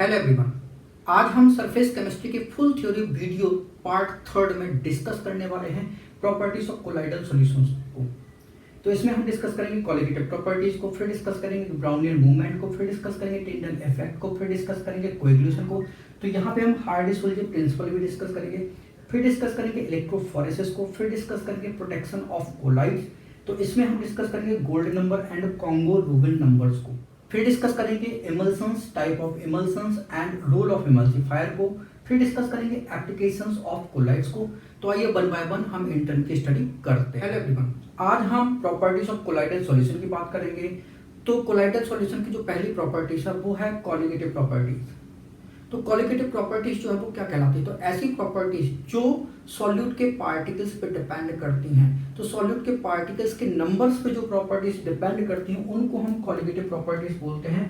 Hello everyone, आज हम surface chemistry के full theory video part third में डिस्कस करने वाले हैं प्रॉपर्टीज ऑफ कोलाइडल सॉल्यूशंस को। तो इसमें हम डिस्कस करेंगे कोलिगेटिव प्रॉपर्टीज को, फिर डिस्कस करेंगे ब्राउनियन मूवमेंट को, फिर डिस्कस करेंगे टिंडल इफेक्ट को, फिर डिस्कस करेंगे कोएगुलेशन को। तो यहाँ पे हम हार्डी-सोल्जे प्रिंसिपल भी डिस्कस करेंगे, फिर डिस्कस करेंगे इलेक्ट्रोफोरेसिस को, फिर डिस्कस करेंगे प्रोटेक्शन ऑफ कोलाइड्स। तो इसमें हम डिस्कस करेंगे gold number and Congo rubin numbers को, फिर डिस्कस करेंगे emulsions, type of emulsions and role of emulsifier को, फिर डिस्कस करेंगे एप्लीकेशंस ऑफ कोलाइड्स को। तो आइए वन बाय वन हम इन टर्म की स्टडी करते हैं। हेलो एवरीवन, आज हम प्रॉपर्टीज ऑफ कोलाइडल सॉल्यूशन की बात करेंगे। तो कोलाइडल सॉल्यूशन की जो पहली प्रॉपर्टीज है वो है कोलिगेटिव प्रॉपर्टीज। तो कोलिगेटिव प्रॉपर्टीज जो है वो क्या कहलाती है? तो ऐसी प्रॉपर्टीज जो सॉल्यूट के पार्टिकल्स पे डिपेंड करती हैं। तो सॉल्यूट के पार्टिकल्स के नंबर्स पे जो प्रॉपर्टीज डिपेंड करती हैं उनको हम कोलिगेटिव प्रॉपर्टीज बोलते हैं।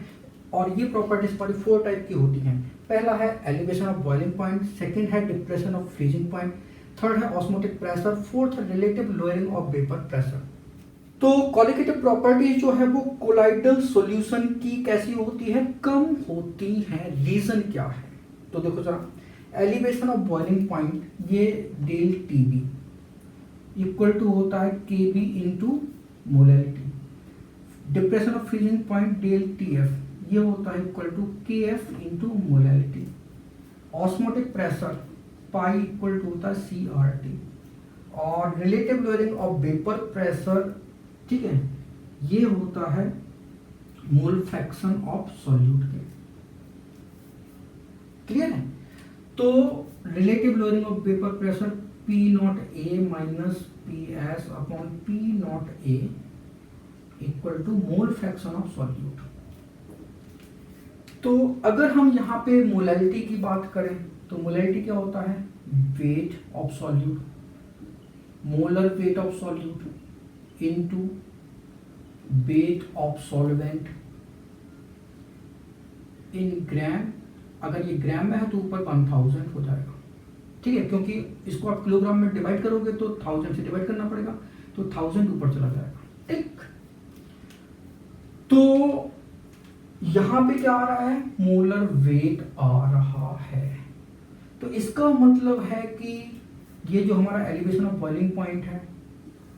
और ये प्रॉपर्टीज हमारी 4 टाइप की होती हैं। पहला है elevation of boiling point, second है depression of freezing point, third है ऑस्मोटिक प्रेशर, फोर्थ है relative lowering of vapour pressure. तो कोलिगेटिव प्रॉपर्टीज जो है वो कोलाइडल सॉल्यूशन की कैसी होती है? कम होती है। रीजन क्या है? तो देखो जरा, एलिवेशन ऑफ बॉइलिंग पॉइंट ये डेल टीबी इक्वल टू होता है KB into molarity. Depression of freezing point del TF ये होता है equal to KF into molarity. Osmotic pressure pi equal to होता है सीआरटी। और relative lowering of vapour pressure, ठीक है, ये होता है मोल फ्रैक्शन ऑफ सॉल्यूट के। क्लियर है? तो relative lowering of vapour pressure P naught A minus P S upon P naught A equal to mole fraction of solute. तो अगर हम यहाँ पे मोलैरिटी की बात करें तो मोलैरिटी क्या होता है? Weight of solute, molar weight of solute into weight of solvent in gram. अगर ये ग्राम में है तो ऊपर 1000 हो जाएगा, ठीक है, क्योंकि इसको आप किलोग्राम में डिवाइड करोगे तो 1000 से डिवाइड करना पड़ेगा, तो 1000 ऊपर चला जाएगा। ठीक, तो यहां पे क्या आ रहा है? मोलर वेट आ रहा है। तो इसका मतलब है कि ये जो हमारा एलिवेशन ऑफ बॉइलिंग पॉइंट है,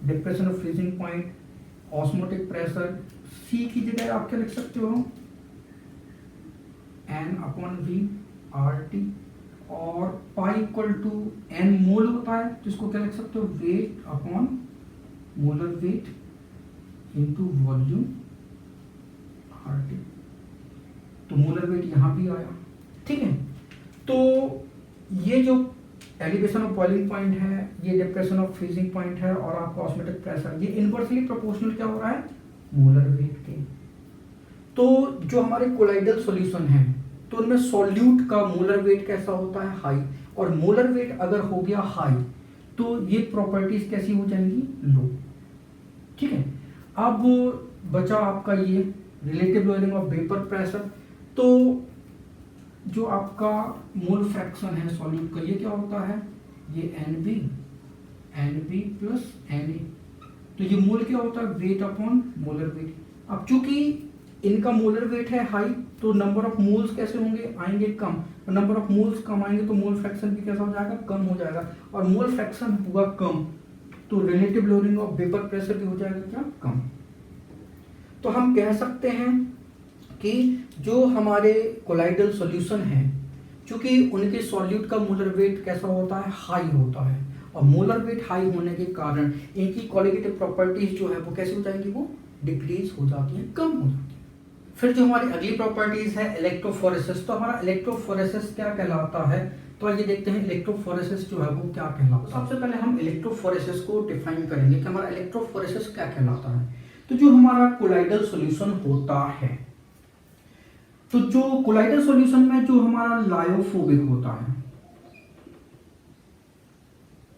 depression of freezing point, osmotic pressure, C की जगह आप क्या लिख सकते हो? N upon V R T. और pi equal to N mole होता है, जिसको क्या लिख सकते हो? Weight upon molar weight into volume R T. तो मोलर वेट यहां भी आया, ठीक है। तो ये जो एलिवेशन ऑफ बॉइलिंग पॉइंट है, ये डिप्रेशन ऑफ फ्रीजिंग पॉइंट है, और आपका ऑस्मोटिक प्रेशर, ये इनवर्सली प्रोपोर्शनल क्या हो रहा है? मोलर वेट के। तो जो हमारे कोलाइडल सॉल्यूशन है तो उनमें सॉल्यूट का मोलर वेट कैसा होता है? हाई। और मोलर वेट अगर हो गया हाई तो ये प्रॉपर्टीज कैसी हो जाएंगी? लो, ठीक है। अब बचा आपका ये relative lowering of vapour pressure. तो जो आपका मोल फ्रैक्शन है सॉल्यूट का, ये क्या होता है? ये N B plus N A. तो ये मोल क्या होता है? Weight upon molar weight. अब चूंकि इनका मोलर वेट है हाई तो नंबर ऑफ मोल्स कैसे होंगे? आएंगे कम। और नंबर ऑफ मोल्स कम आएंगे तो मोल फ्रैक्शन भी कैसा हो जाएगा? कम हो जाएगा। और मोल फ्रैक्शन हुआ कम तो relative lowering of vapour pressure भी हो जाएगा क्या? कम। तो हम कह सकते हैं कि जो हमारे कोलाइडल सॉल्यूशन है, चूंकि उनके सॉल्यूट का मोलर वेट कैसा होता है? हाई होता है। और मोलर वेट हाई होने के कारण इनकी कोलिगेटिव प्रॉपर्टीज जो है वो कैसी हो जाएंगी? वो डिक्रीज हो जाती हैं, कम हो जाती है। फिर जो हमारी अगली प्रॉपर्टीज है इलेक्ट्रोफोरेसिस। तो हमारा इलेक्ट्रोफोरेसिस क्या कहलाता है? तो आइए देखते हैं इलेक्ट्रोफोरेसिस जो है वो क्या कहलाता है। सबसे पहले हम इलेक्ट्रोफोरेसिस को डिफाइन करेंगे कि हमारा इलेक्ट्रोफोरेसिस क्या कहलाता है। तो जो हमारा कोलाइडल सॉल्यूशन होता है, तो जो कोलाइडल सॉल्यूशन में जो हमारा लायोफोबिक होता है,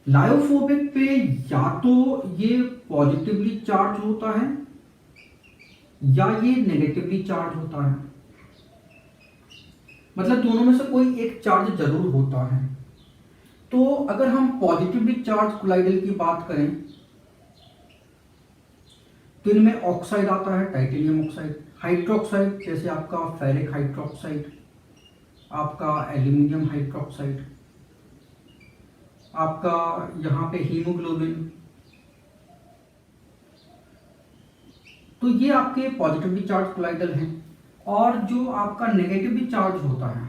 लायोफोबिक पे या तो ये पॉजिटिवली चार्ज होता है या ये नेगेटिवली चार्ज होता है। मतलब दोनों में से कोई एक चार्ज जरूर होता है। तो अगर हम पॉजिटिवली चार्ज कोलाइडल की बात करें तो इनमें ऑक्साइड आता है, टाइटेनियम ऑक्साइड, हाइड्रोक्साइड जैसे आपका फेरिक हाइड्रोक्साइड, आपका एल्यूमिनियम हाइड्रोक्साइड, आपका यहाँ पे हीमोग्लोबिन। तो ये आपके पॉजिटिवली चार्ज कोलाइडल हैं। और जो आपका नेगेटिवली चार्ज होता है,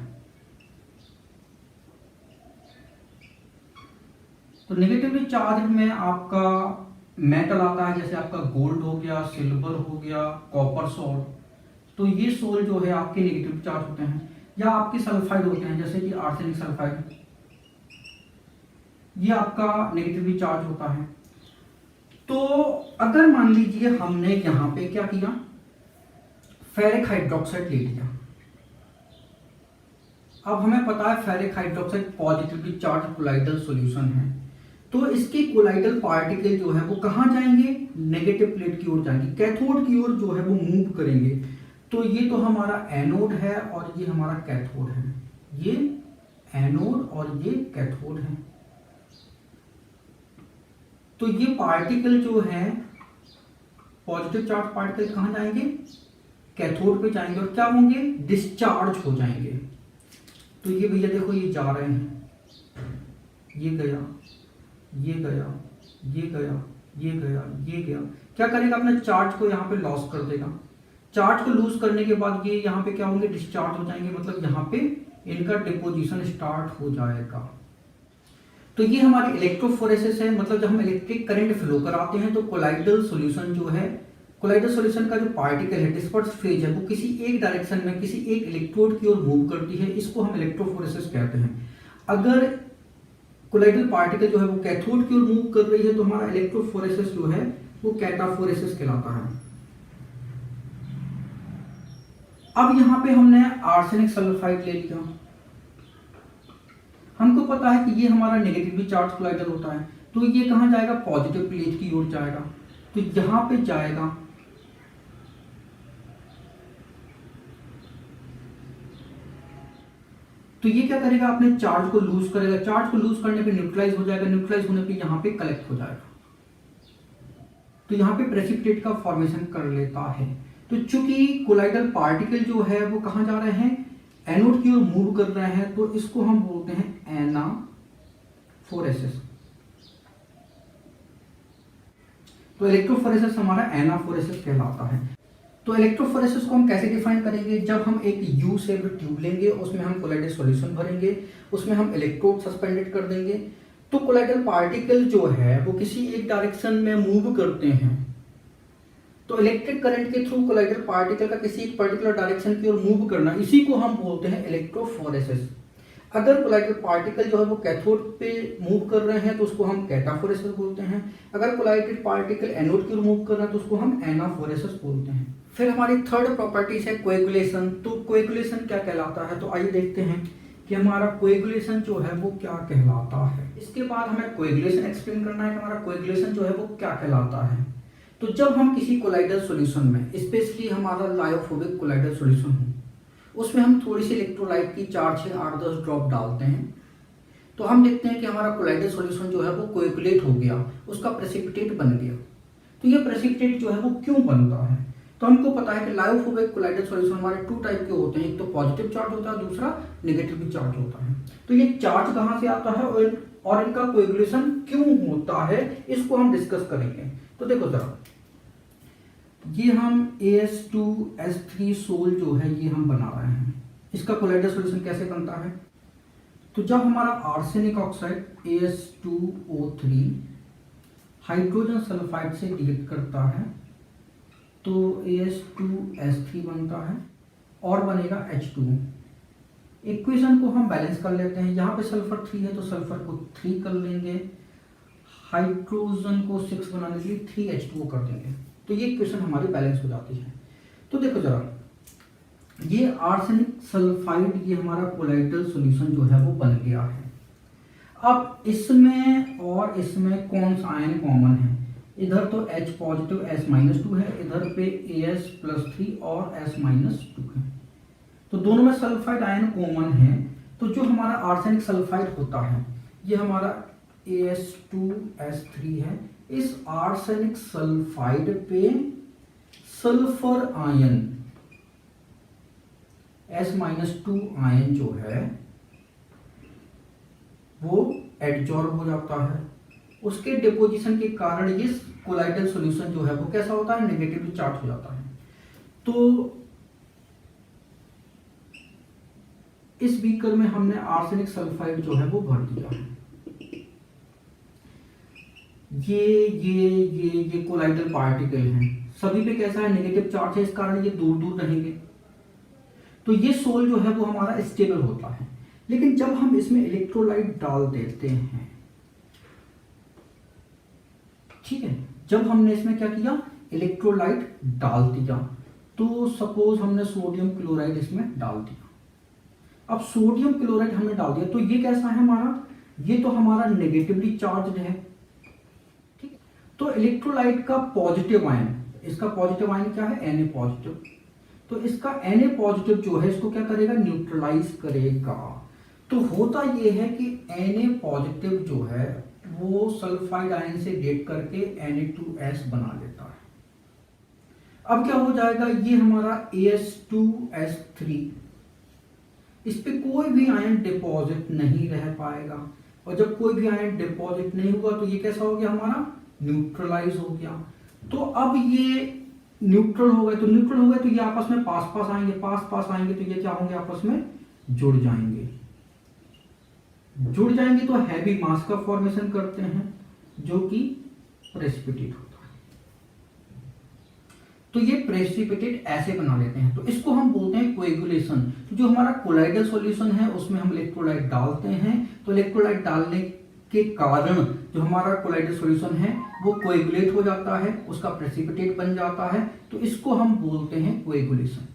तो नेगेटिवली चार्ज में आपका मेटल आता है, जैसे आपका गोल्ड हो गया, सिल्वर हो गया, कॉपर सोल। तो ये सोल जो है आपके नेगेटिव चार्ज होते हैं। या आपके सल्फाइड होते हैं, जैसे कि आर्सेनिक सल्फाइड, ये आपका नेगेटिवली चार्ज होता है। तो अगर मान लीजिए हमने यहां पे क्या किया, फेरिक हाइड्रोक्साइड ले लिया। अब हमें पता है ferric hydroxide positively charge colloidal solution है, तो इसके कोलाइडल पार्टिकल जो है वो कहां जाएंगे, नेगेटिव प्लेट की ओर जाएंगे, कैथोड की ओर जो है वो मूव करेंगे। तो ये तो हमारा एनोड है और ये हमारा कैथोड है, ये एनोड और ये कैथोड है। तो ये पार्टिकल जो है पॉजिटिव चार्ज पार्टिकल कहां जाएंगे, कैथोड पे जाएंगे, और क्या होंगे, डिस्चार्ज हो जाएंगे। तो ये भैया देखो ये जा रहे हैं, ये गया, ये गया, ये गया, ये गया, ये गया। क्या करेगा, अपने चार्ज को यहाँ पे लॉस कर देगा। चार्ज को लूज करने के बाद ये यहाँ पे क्या होंगे, डिस्चार्ज हो जाएंगे, मतलब यहाँ पे इनका डिपोजिशन स्टार्ट हो जाएगा। तो ये हमारी इलेक्ट्रोफोरेसिस है, मतलब जब हम इलेक्ट्रिक करंट फ्लो कराते हैं तो कोलाइडल सॉल्यूशन जो है, कोलाइडल सॉल्यूशन का जो पार्टिकल है, डिस्पर्स फेज है, वो किसी एक डायरेक्शन में किसी एक इलेक्ट्रोड की ओर मूव करती है, इसको हम इलेक्ट्रोफोरेसिस कहते हैं। अगर कोलाइडल पार्टिकल जो है वो कैथोड की ओर मूव कर रही है तो हमारा इलेक्ट्रोफोरेसिस जो है वो कैटाफोरेसिस कहलाता है। अब यहां पे हमने आर्सेनिक सल्फाइड ले लिया। हमको पता है कि ये हमारा नेगेटिवली चार्ज कोलाइडल होता है, तो ये कहां जाएगा, पॉजिटिव प्लेट की ओर जाएगा। तो यहां पे जाएगा, तो ये क्या करेगा, अपने चार्ज को लूज करेगा। चार्ज को लूज करने पे न्यूट्रलाइज हो जाएगा, न्यूट्रलाइज होने पे यहाँ पे कलेक्ट हो जाएगा, तो यहाँ पे प्रेसिपिटेट का फॉर्मेशन कर लेता है। तो चूंकि कोलाइडल पार्टिकल जो है वो कहाँ जा रहे हैं, एनोड की ओर मूव कर रहे हैं, तो इसको हम बोलते हैं एनाफोरेसिस। तो इलेक्ट्रोफोरेसिस हमारा एनाफोरेसिस कहलाता है। तो इलेक्ट्रोफोरेसिस को हम कैसे डिफाइन करेंगे, जब हम एक यू शेप्ड ट्यूब लेंगे, उसमें हम कोलाइडल सॉल्यूशन भरेंगे, उसमें हम इलेक्ट्रोड सस्पेंडेड कर देंगे, तो कोलाइडल पार्टिकल जो है वो किसी एक डायरेक्शन में मूव करते हैं। तो इलेक्ट्रिक करंट के थ्रू कोलाइडल पार्टिकल का किसी एक पर्टिकुलर डायरेक्शन की ओर मूव करना, इसी को हम बोलते हैं इलेक्ट्रोफोरेसिस। अगर कोलाइडल पार्टिकल जो है वो कैथोड पे मूव कर रहे हैं तो उसको हम कैटाफोरेसिस बोलते हैं। अगर कोलाइडल पार्टिकल एनोड की ओर मूव कर रहा है तो उसको हम एनाफोरेसिस बोलते हैं। फिर हमारी थर्ड प्रॉपर्टीज है कोएगुलेशन। तो कोएगुलेशन क्या कहलाता है, तो आइए देखते हैं कि हमारा कोएगुलेशन जो है वो क्या कहलाता है। इसके बाद हमें कोएगुलेशन एक्सप्लेन करना है कि हमारा कोएगुलेशन जो है वो क्या कहलाता है। तो जब हम किसी कोलाइडल सॉल्यूशन में, स्पेशली हमारा लायोफोबिक कोलाइडल सॉल्यूशन हो, उसमें हम थोड़ी सी इलेक्ट्रोलाइट की 4 से 8-10 ड्रॉप डालते हैं, तो हम देखते हैं कि हमारा कोलाइडल सॉल्यूशन जो है वो कोएगुलेट हो गया, उसका प्रेसिपिटेट बन गया। तो ये प्रेसिपिटेट जो है वो क्यों बनता है, तो हमको पता है कि लायोफोबिक कोलाइडल सॉल्यूशन हमारे 2 टाइप के होते हैं, एक तो पॉजिटिव चार्ज होता है, दूसरा नेगेटिव चार्ज होता है। तो ये चार्ज कहाँ से आता है और इनका कोएगुलेशन क्यों होता है, इसको हम डिस्कस करेंगे। तो देखो जरा, ये हम AS2S3 सोल जो है ये हम बना रहे हैं, इसका कोलाइडल सॉल्यूशन कैसे बनता है। तो जब हमारा arsenic oxide AS2O3 hydrogen sulphide से रिएक्ट करता है तो AS2S3 बनता है और बनेगा H2O। इक्वेशन को हम बैलेंस कर लेते हैं, यहाँ पे सल्फर 3 है तो सल्फर को 3 कर लेंगे, हाइड्रोजन को 6 बनाने के लिए 3H2O कर देंगे, तो ये इक्वेशन हमारी बैलेंस हो जाती है। तो देखो जरा, ये आर्सेनिक सल्फाइड ये हमारा कोलाइडल सॉल्यूशन जो है वो बन गया है। अब इसमें और इसमें कौन सा आयन कॉमन है, इधर तो H पॉजिटिव S-2 है, इधर पे AS+3 और S-2 है, तो दोनों में सल्फाइड आयन कॉमन है। तो जो हमारा आर्सेनिक सल्फाइड होता है ये हमारा AS2S3 है, इस आर्सेनिक सल्फाइड पे सल्फर आयन S-2 आयन जो है वो एडजॉर्ब हो जाता है। उसके डिपोजिशन के कारण ये कोलाइडल सॉल्यूशन जो है वो कैसा होता है, नेगेटिवली चार्ज हो जाता है। तो इस बीकर में हमने आर्सेनिक सल्फाइड जो है वो भर दिया है। ये कोलाइडल पार्टिकल हैं, सभी पे कैसा है, नेगेटिव चार्ज है, इस कारण ये दूर दूर रहेंगे। तो ये सोल जो है वो हमारा स्टेबल होता है। लेकिन जब हम इसमें इलेक्ट्रोलाइट डाल देते हैं, ठीक है, जब हमने इसमें क्या किया, इलेक्ट्रोलाइट डाल दिया, तो सपोज हमने सोडियम क्लोराइड इसमें डाल दिया। अब सोडियम क्लोराइड हमने डाल दिया तो ये कैसा है हमारा, ये तो हमारा नेगेटिवली चार्ज है, ठीक है। तो इलेक्ट्रोलाइट का पॉजिटिव आयन, इसका पॉजिटिव आयन क्या है, Na पॉजिटिव, तो इसका Na पॉजिटिव जो है इसको क्या करेगा, न्यूट्रलाइज करेगा। तो होता ये है कि Na पॉजिटिव जो है वो सल्फाइड आयन से रिएक्ट करके Na2S बना लेता है। अब क्या हो जाएगा, ये हमारा AS2S3, इस पे कोई भी आयन डिपॉजिट नहीं रह पाएगा, और जब कोई भी आयन डिपॉजिट नहीं हुआ तो ये कैसा हो गया, हमारा न्यूट्रलाइज हो गया। तो अब ये न्यूट्रल हो गए, तो न्यूट्रल हो गए तो ये आपस में पास पास आएंगे, पास पास आएंगे तो ये क्या होंगे, आपस में जुड़ जाएंगे। जुड़ जाएंगे तो हैवी मास का फॉर्मेशन करते हैं जो कि प्रेसिपिटेट होता है। तो ये प्रेसिपिटेट ऐसे बना लेते हैं, तो इसको हम बोलते हैं कोएगुलेशन। तो जो हमारा कोलाइडल सॉल्यूशन है उसमें हम इलेक्ट्रोलाइट डालते हैं, तो इलेक्ट्रोलाइट डालने के कारण जो हमारा कोलाइडल सॉल्यूशन है वो कोएगुलेट हो जाता है, उसका प्रेसिपिटेट बन जाता है, तो इसको हम बोलते हैं कोएगुलेशन।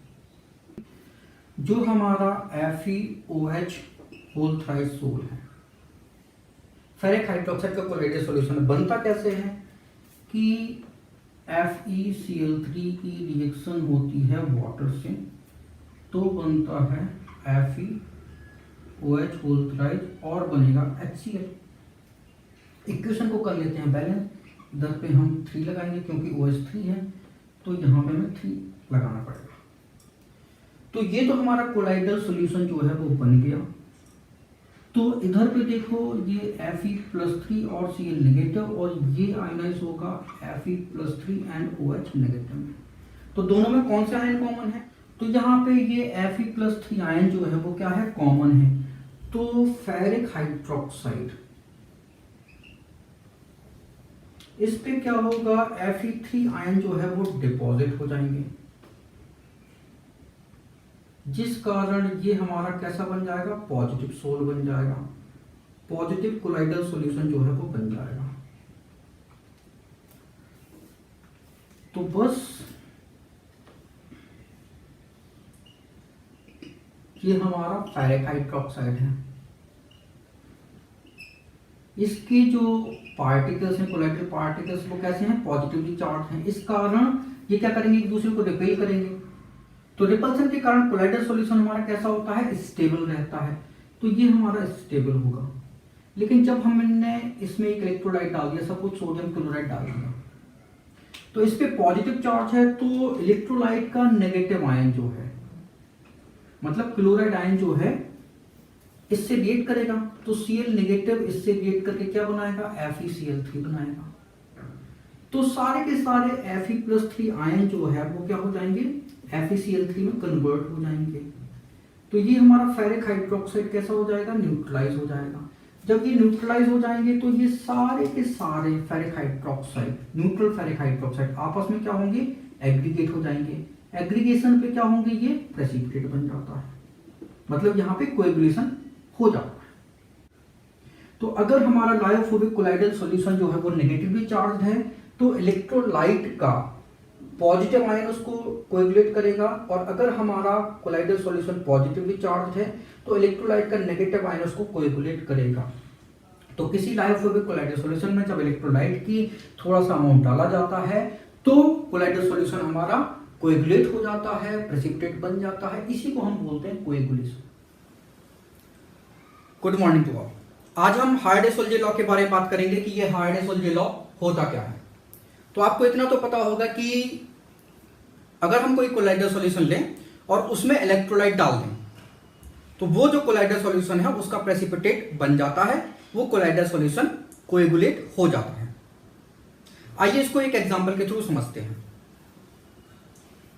जो हमारा FeOH होल थ्राइस सोल है, फेरिक हाइड्रोक्साइड का कोलाइडल सॉल्यूशन बनता कैसे है कि FeCl3 की रिएक्शन होती है वाटर से, तो बनता है FeOH होल थ्राइस और बनेगा HCl। इक्वेशन को कर लेते हैं बैलेंस, इधर पे हम 3 लगाएंगे क्योंकि OH 3 है, तो यहाँ पे हमें 3 लगाना पड़ेगा। तो ये तो हमारा कोलाइडल सॉल्यूशन जो है वो बन गया। तो इधर पे देखो ये Fe+3 और Cl नेगेटिव, और ये आयनाइज होगा Fe+3 एंड OH नेगेटिव में। तो दोनों में कौन सा आयन कॉमन है, तो यहाँ पे ये Fe+3 आयन जो है वो क्या है, कॉमन है। तो फेरिक हाइड्रोक्साइड, इस पे क्या होगा, Fe3 आयन जो है वो डिपॉजिट हो जाएंगे, जिस कारण ये हमारा कैसा बन जाएगा, पॉजिटिव सोल बन जाएगा, पॉजिटिव कोलाइडल सॉल्यूशन जो है वो बन जाएगा। तो बस ये हमारा फेरिक हाइड्रोक्साइड है। इसके जो पार्टिकल्स हैं, कोलाइडल पार्टिकल्स, वो कैसे हैं, पॉजिटिवली चार्ज हैं, इस कारण ये क्या करेंगे, एक दूसरे को रिपेल करेंगे। तो रिपल्सन के कारण कोलाइडल सॉल्यूशन हमारा कैसा होता है, स्टेबल रहता है, तो ये हमारा स्टेबल होगा। लेकिन जब हमने इसमें एक इलेक्ट्रोलाइट डाल दिया, सपोज सोडियम क्लोराइड डाल दिया, तो इस पे पॉजिटिव चार्ज है, तो इलेक्ट्रोलाइट का नेगेटिव आयन जो है, मतलब क्लोराइड आयन जो है इससे रिएक्ट करेगा, तो Cl नेगेटिव इससे रिएक्ट करके क्या बनाएगा, FeCl3 बनाएगा। तो सारे के सारे Fe+3 आयन जो है वो क्या हो जाएंगे, FeCl3 में कन्वर्ट हो जाएंगे। तो ये हमारा फेरिक हाइड्रोक्साइड कैसा हो जाएगा, न्यूट्रलाइज हो जाएगा। जब ये न्यूट्रलाइज हो जाएंगे तो ये सारे के सारे ferric hydroxide, neutral ferric hydroxide आपस में क्या होंगे, एग्रीगेट हो जाएंगे। एग्रीगेशन पे क्या होंगे, ये प्रेसिपिटेट बन जाता है, मतलब यहाँ पे कोएगुलेशन हो जाता है। तो अगर हमारा लायोफोबिक कोलाइडल सॉल्यूशन जो है वो नेगेटिवली चार्ज है, तो इलेक्ट्रोलाइट का पॉजिटिव आयन उसको कोएगुलेट करेगा, और अगर हमारा कोलाइडल सॉल्यूशन पॉजिटिवली चार्ज है तो इलेक्ट्रोलाइट का नेगेटिव आयन उसको कोएगुलेट करेगा। तो किसी लायोफोबिक कोलाइडल सॉल्यूशन में जब इलेक्ट्रोलाइट की थोड़ा सा अमाउंट डाला जाता है तो कोलाइडल सॉल्यूशन हमारा कोएगुलेट हो जाता है, प्रेसिपिटेट बन जाता है, इसी को हम बोलते हैं coagulation. Good morning to all. आज हम हार्डे-सोल्जे लॉ के बारे में बात करेंगे कि ये हार्डे-सोल्जे लॉ होता क्या है। तो आपको इतना तो पता होगा कि अगर हम कोई कोलाइडल सॉल्यूशन लें और उसमें इलेक्ट्रोलाइट डाल दें, तो वो जो कोलाइडल सॉल्यूशन है उसका प्रेसिपिटेट बन जाता है, वो कोलाइडल सॉल्यूशन कोएगुलेट हो जाता है। आइए इसको एक एग्जांपल के थ्रू समझते हैं।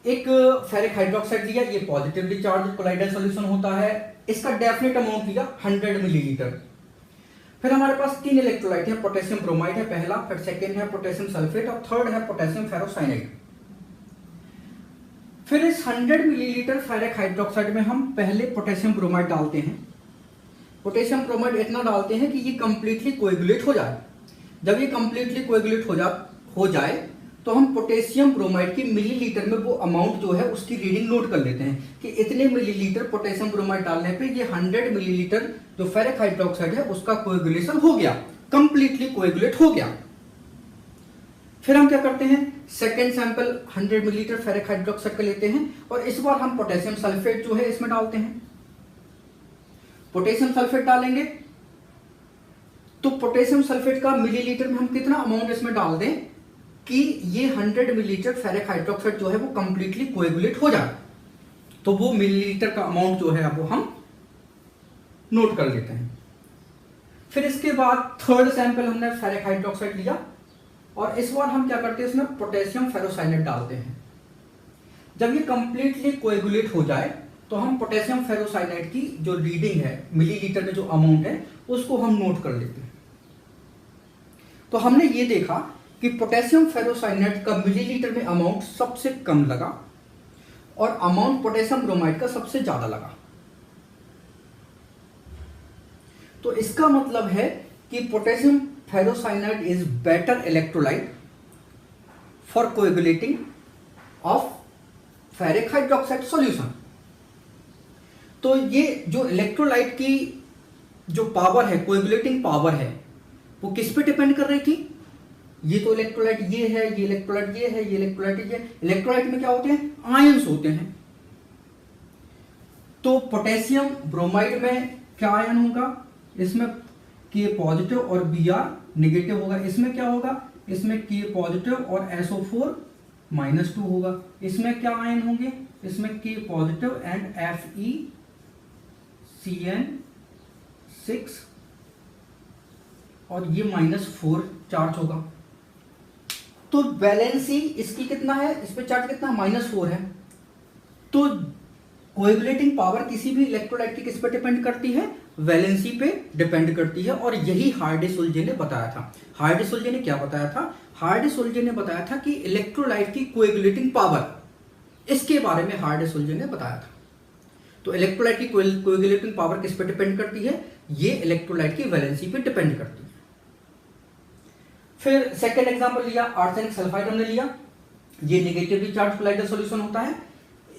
एक फेरिक हाइड्रोक्साइड लिया, ये पॉजिटिवली चार्ज कोलाइडल सॉल्यूशन होता है, इसका डेफिनेट अमाउंट लिया 100 मिलीलीटर। फिर हमारे पास 3 इलेक्ट्रोलाइट है, पोटेशियम ब्रोमाइड है पहला, फिर सेकेंड है पोटेशियम सल्फेट और थर्ड है पोटेशियम फेरोसाइनाइड। फिर इस 100 मिलीलीटर फेरिक हाइड्रोक्साइड में हम पहले पोटेशियम ब्रोमाइड डालते हैं। पोटेशियम ब्रोमाइड इतना डालते हैं कि ये कंप्लीटली कोएगुलेट हो जाए। जब ये कंप्लीटली कोएगुलेट हो जाए तो हम पोटेशियम ब्रोमाइड की मिलीलीटर में वो अमाउंट जो है उसकी रीडिंग नोट कर लेते हैं कि इतने मिलीलीटर पोटेशियम ब्रोमाइड डालने पे ये 100 मिलीलीटर जो फेरिक हाइड्रोक्साइड है उसका कोएगुलेशन हो गया, कंप्लीटली कोएगुलेट हो गया। फिर हम क्या करते हैं, second sample 100 millilitre ferric hydroxide का लेते हैं और इस बार हम पोटेशियम सल्फेट जो है इसमें डालते हैं। पोटेशियम सल्फेट डालेंगे तो पोटेशियम सल्फेट का मिलीलीटर में हम कितना अमाउंट इसमें डाल दें कि ये 100 मिलीलीटर फेरिक हाइड्रोक्साइड जो है वो कंप्लीटली कोएगुलेट हो जाए, तो वो मिलीलीटर का अमाउंट जो है वो हम नोट कर लेते हैं। फिर इसके बाद थर्ड सैंपल हमने फेरिक हाइड्रोक्साइड लिया और इस बार हम क्या करते हैं, इसमें पोटेशियम फेरोसाइनाइड डालते हैं। जब ये कंप्लीटली कोएगुलेट हो जाए तो हम पोटेशियम फेरोसाइनाइड की जो रीडिंग है मिलीलीटर में जो अमाउंट है उसको हम नोट कर लेते हैं। तो हमने ये देखा कि पोटेशियम फेरोसाइनाइड का मिलीलीटर में अमाउंट सबसे कम लगा और अमाउंट पोटेशियम ब्रोमाइड का सबसे ज्यादा लगा। तो इसका मतलब है कि potassium ferrocyanide is better electrolyte for coagulating of ferric hydroxide solution. तो ये जो इलेक्ट्रोलाइट की जो पावर है, कोएगुलेटिंग पावर है, वो किस पे डिपेंड कर रही थी? ये तो इलेक्ट्रोलाइट ये है, ये इलेक्ट्रोलाइट ये है, ये इलेक्ट्रोलाइट ये। इलेक्ट्रोलाइट में क्या होते हैं? आयंस होते हैं। तो पोटेशियम ब्रोमाइड में क्या आयन होगा? इसमें के पॉजिटिव और Br नेगेटिव होगा। इसमें क्या होगा? इसमें के पॉजिटिव और SO4 -2 होगा। इसमें क्या आयन होंगे? इसमें के पॉजिटिव एंड FeCN6 और ये -4 चार्ज होगा। तो वैलेंसी इसकी कितना है? इस पे चार्ज कितना? -4 है। तो कोएगुलेटिंग पावर किसी भी इलेक्ट्रोलाइट की किस पे डिपेंड करती है? वैलेंसी पे डिपेंड करती है। और यही हार्डी-सोल्जे ने बताया था। हार्डी-सोल्जे ने क्या बताया था? हार्डी-सोल्जे ने बताया था कि इलेक्ट्रोलाइट की कोएगुलेटिंग पावर, इसके बारे में हार्डी-सोल्जे ने बताया था। तो इलेक्ट्रोलाइट की कोएगुलेटिंग पावर किस पे डिपेंड करती है? ये इलेक्ट्रोलाइट की वैलेंसी पे डिपेंड करती है। फिर सेकेंड एग्जांपल लिया, आर्सेनिक सल्फाइड हमने लिया। ये नेगेटिवली चार्ज कोलाइडल सॉल्यूशन होता है।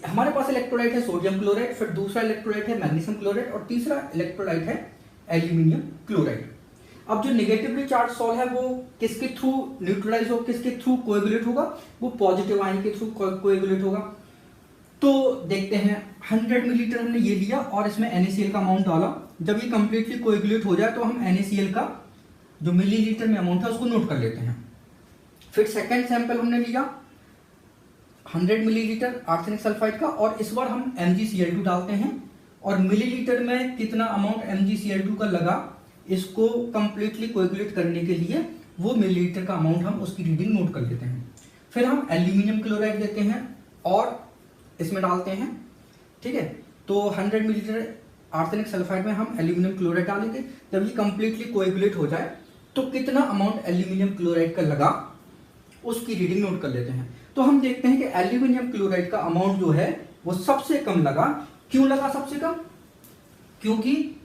हमारे पास इलेक्ट्रोलाइट है सोडियम क्लोराइड, फिर दूसरा इलेक्ट्रोलाइट है मैग्नीशियम क्लोराइड और तीसरा इलेक्ट्रोलाइट है एल्यूमिनियम क्लोराइड। अब जो नेगेटिवली चार्ज सॉल्ट है वो किसके थ्रू न्यूट्रलाइज हो, किसके थ्रू कोएगुलेट होगा? वो पॉजिटिव आयन के थ्रू कोएगुलेट होगा। तो देखते हैं, 100 मिलीलीटर हमने ये लिया और इसमें NaCl का अमाउंट डाला। जब ये कंप्लीटली कोएगुलेट हो जाए तो हम NaCl का जो मिलीलीटर में अमाउंट है उसको नोट कर लेते हैं। फिर सेकेंड सैंपल हमने लिया 100 मिलीलीटर आर्सेनिक सल्फाइड का और इस बार हम MgCl2 डालते हैं और मिलीलीटर में कितना अमाउंट MgCl2 का लगा, इसको कंप्लीटली कोएगुलेट करने के लिए वो मिलीलीटर का अमाउंट हम उसकी रीडिंग नोट कर लेते हैं। फिर हम एल्यूमिनियम क्लोराइड लेते हैं और इसमें डालते हैं। ठीक है, तो 100 मिलीलीटर आर्सेनिक सल्फाइड में हम एल्यूमिनियम क्लोराइड डालेंगे। जब ये कंप्लीटली कोएगुलेट हो जाए तो कितना अमाउंट एल्यूमिनियम क्लोराइड का लगा, उसकी रीडिंग नोट कर लेते हैं। तो हम देखते हैं कि एल्यूमिनियम क्लोराइड का अमाउंट जो है वो सबसे कम लगा। क्यों लगा सबसे कम? क्योंकि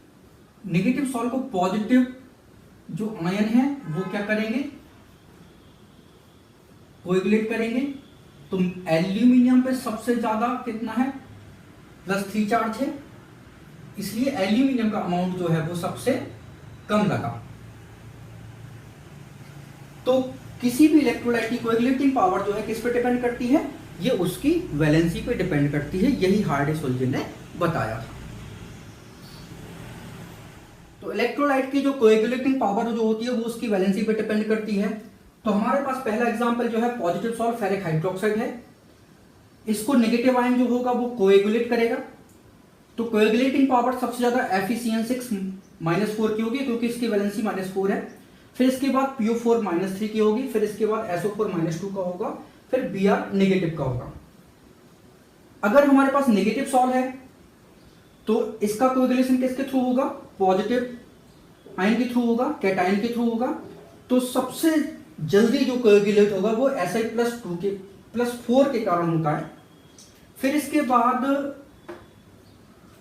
नेगेटिव सॉल्ट को पॉजिटिव जो आयन है वो क्या करेंगे? कोएगुलेट करेंगे। तो एल्यूमिनियम पे सबसे ज्यादा कितना है? +3 चार्ज है, इसलिए एल्यूमिनियम का अमाउंट जो है वो सबसे कम लगा। तो किसी भी इलेक्ट्रोलाइट की कोएगुलेटिंग पावर जो है किस पे डिपेंड करती है? ये उसकी वैलेंसी पे डिपेंड करती है। यही हार्डी-सोल्जे ने बताया था। तो इलेक्ट्रोलाइट की जो कोएगुलेटिंग पावर जो होती है वो उसकी वैलेंसी पे डिपेंड करती है। तो हमारे पास पहला एग्जांपल जो है पॉजिटिव सॉल्ट फेरिक हाइड्रोक्साइड है। इसको नेगेटिव आयन जो होगा वो कोएगुलेट करेगा। तो कोएगुलेटिंग पावर सबसे ज्यादा Fe6 - 4 की होगी क्योंकि इसकी वैलेंसी -4 है। फिर इसके बाद PO4 -3 की होगी, फिर इसके बाद SO4 -2 का होगा, फिर Br नेगेटिव का होगा। अगर हमारे पास नेगेटिव सॉल्व है तो इसका कोएगुलेशन किसके थ्रू होगा? पॉजिटिव आयन के थ्रू होगा, कैटायन के थ्रू होगा। तो सबसे जल्दी जो कोएगुलेट होगा वो Si+2 के +4 के कारण होता है। फिर इसके बाद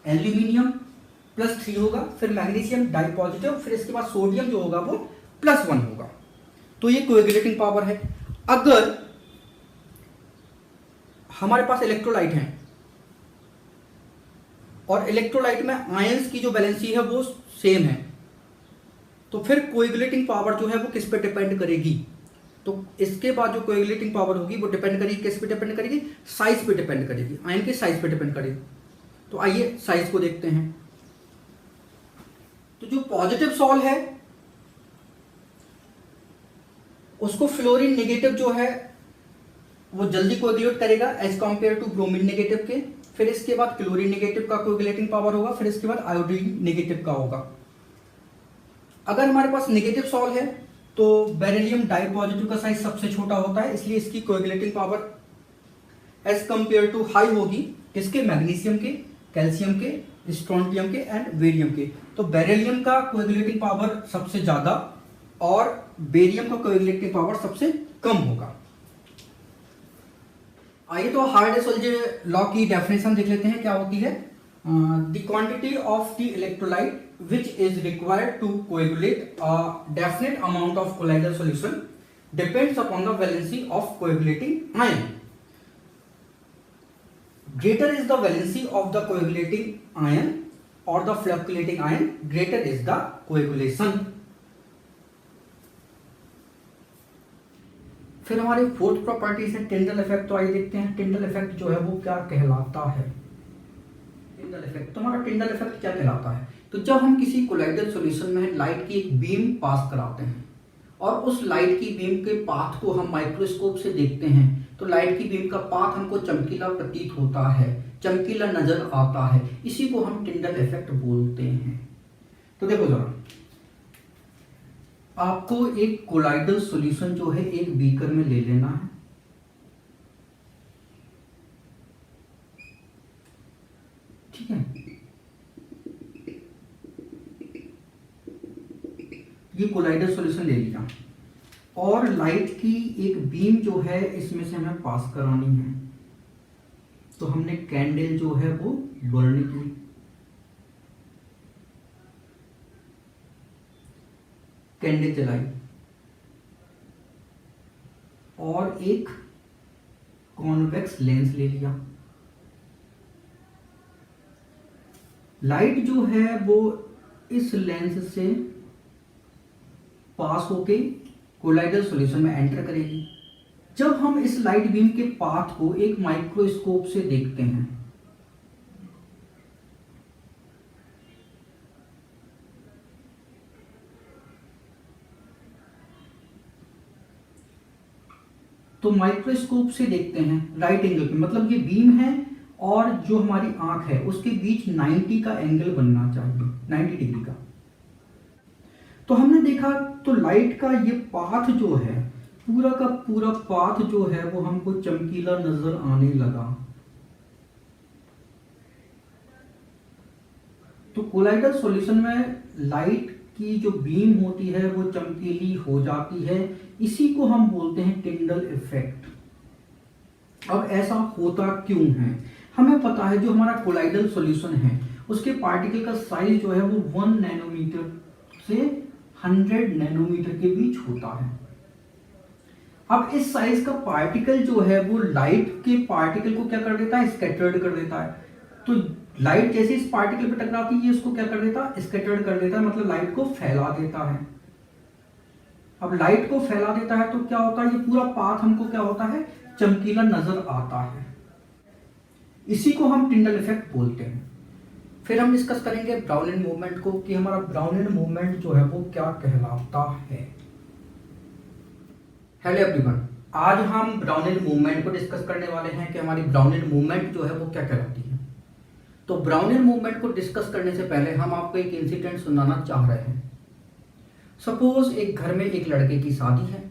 एल्यूमिनियम +3 होगा, फिर मैग्नीशियम डाई पॉजिटिव, फिर इसके बाद सोडियम जो होगा वो +1 होगा। तो ये कोएगुलेटिंग पावर है। अगर हमारे पास इलेक्ट्रोलाइट है और इलेक्ट्रोलाइट में आयंस की जो वैलेंसी है वो सेम है, तो फिर कोएगुलेटिंग पावर जो है वो किस पे डिपेंड करेगी? तो इसके बाद जो कोएगुलेटिंग पावर होगी वो डिपेंड करेगी, किस पे डिपेंड करेगी? साइज पे डिपेंड करेगी, आयन के साइज पे डिपेंड करेगी। तो आइए साइज को देखते हैं। तो जो पॉजिटिव सॉल्व है उसको फ्लोरीन नेगेटिव जो है वो जल्दी कोएगुलेट करेगा as compared to bromine negative के। फिर इसके बाद क्लोरीन नेगेटिव का कोएगुलेटिंग पावर होगा, फिर इसके बाद आयोडीन नेगेटिव का होगा। अगर हमारे पास नेगेटिव सॉल्व है तो बेरिलियम डाई पॉजिटिव का साइज सबसे छोटा होता है, इसलिए इसकी coagulating power as compared to high होगी किसके? मैग्नीशियम के, कैल्शियम के, स्ट्रोंटियम के एंड बेरियम के। तो बेरिलियम का कोएगुलेटिंग पावर सबसे ज्यादा और बेरियम का कोएगुलेटिंग पावर सबसे कम होगा। आइए तो हार्डे-सोल्जे लॉ की डेफिनेशन देख लेते हैं क्या होती है। The quantity of the electrolyte which is required to coagulate a definite amount of colloidal solution depends upon the valency of coagulating ion. Greater is the valency of the coagulating ion or the fluctuating ion, greater is the coagulation. फिर हमारी fourth properties है Tyndall effect. तो आइए देखते हैं Tyndall effect जो है वो क्या कहलाता है। टिंडल इफेक्ट, तो हमारा टिंडल इफेक्ट क्या कहलाता है? तो जब हम किसी कोलाइडल सॉल्यूशन में लाइट की एक बीम पास कराते हैं और उस लाइट की बीम के पाथ को हम माइक्रोस्कोप से देखते हैं तो लाइट की बीम का पाथ हमको चमकीला प्रतीत होता है, चमकीला नजर आता है, इसी को हम टिंडल इफेक्ट बोलते हैं। तो देखो जरा, आपको एक कोलाइडल सॉल्यूशन जो है एक बीकर में ले लेना है। ठीक है, ये कोलाइडल सॉल्यूशन ले लिया और लाइट की एक बीम जो है इसमें से हमें पास करानी है। तो हमने कैंडल जो है वो बर्न की, कैंडल जलाई और एक कॉन्वेक्स लेंस ले लिया। लाइट जो है वो इस लेंस से पास होके कोलाइडल सॉल्यूशन में एंटर करेगी। जब हम इस लाइट बीम के पाथ को एक माइक्रोस्कोप से देखते हैं तो माइक्रोस्कोप से देखते हैं राइट एंगल पे, मतलब ये बीम है और जो हमारी आंख है उसके बीच 90 का एंगल बनना चाहिए, 90 डिग्री का। तो हमने देखा तो लाइट का ये पाथ जो है पूरा का पूरा पाथ जो है वो हमको चमकीला नजर आने लगा। तो कोलाइडल सॉल्यूशन में लाइट की जो बीम होती है वो चमकीली हो जाती है, इसी को हम बोलते हैं टिंडल इफेक्ट। अब ऐसा होता क्यों है? हमें पता है जो हमारा कोलाइडल सॉल्यूशन है उसके पार्टिकल का साइज जो है वो 1 नैनोमीटर से 100 नैनोमीटर के बीच होता है। अब इस साइज का पार्टिकल जो है वो लाइट के पार्टिकल को क्या कर देता है? स्कैटर्ड कर देता है। तो लाइट जैसे इस पार्टिकल पे टकराती है इसको क्या कर देता है? स्कैटर्ड कर देता है, मतलब लाइट को फैला देता है। अब लाइट को फैला देता है तो क्या होता है? ये पूरा पाथ हमको क्या होता है? चमकीला नजर आता है। इसी को हम टिंडल इफेक्ट बोलते हैं। फिर हम डिस्कस करेंगे ब्राउनिन मूवमेंट को कि हमारा ब्राउनिन मूवमेंट जो है वो क्या कहलाता है। हेलो एवरीवन, आज हम ब्राउनियल मूवमेंट को डिस्कस करने वाले हैं कि हमारी ब्राउनियल मूवमेंट जो है वो क्या कहलाती है। तो ब्राउनियल मूवमेंट को डिस्कस करने से पहले हम आपको एक इंसिडेंट सुनाना चाह रहे हैं। सपोज एक घर में एक लड़के की शादी है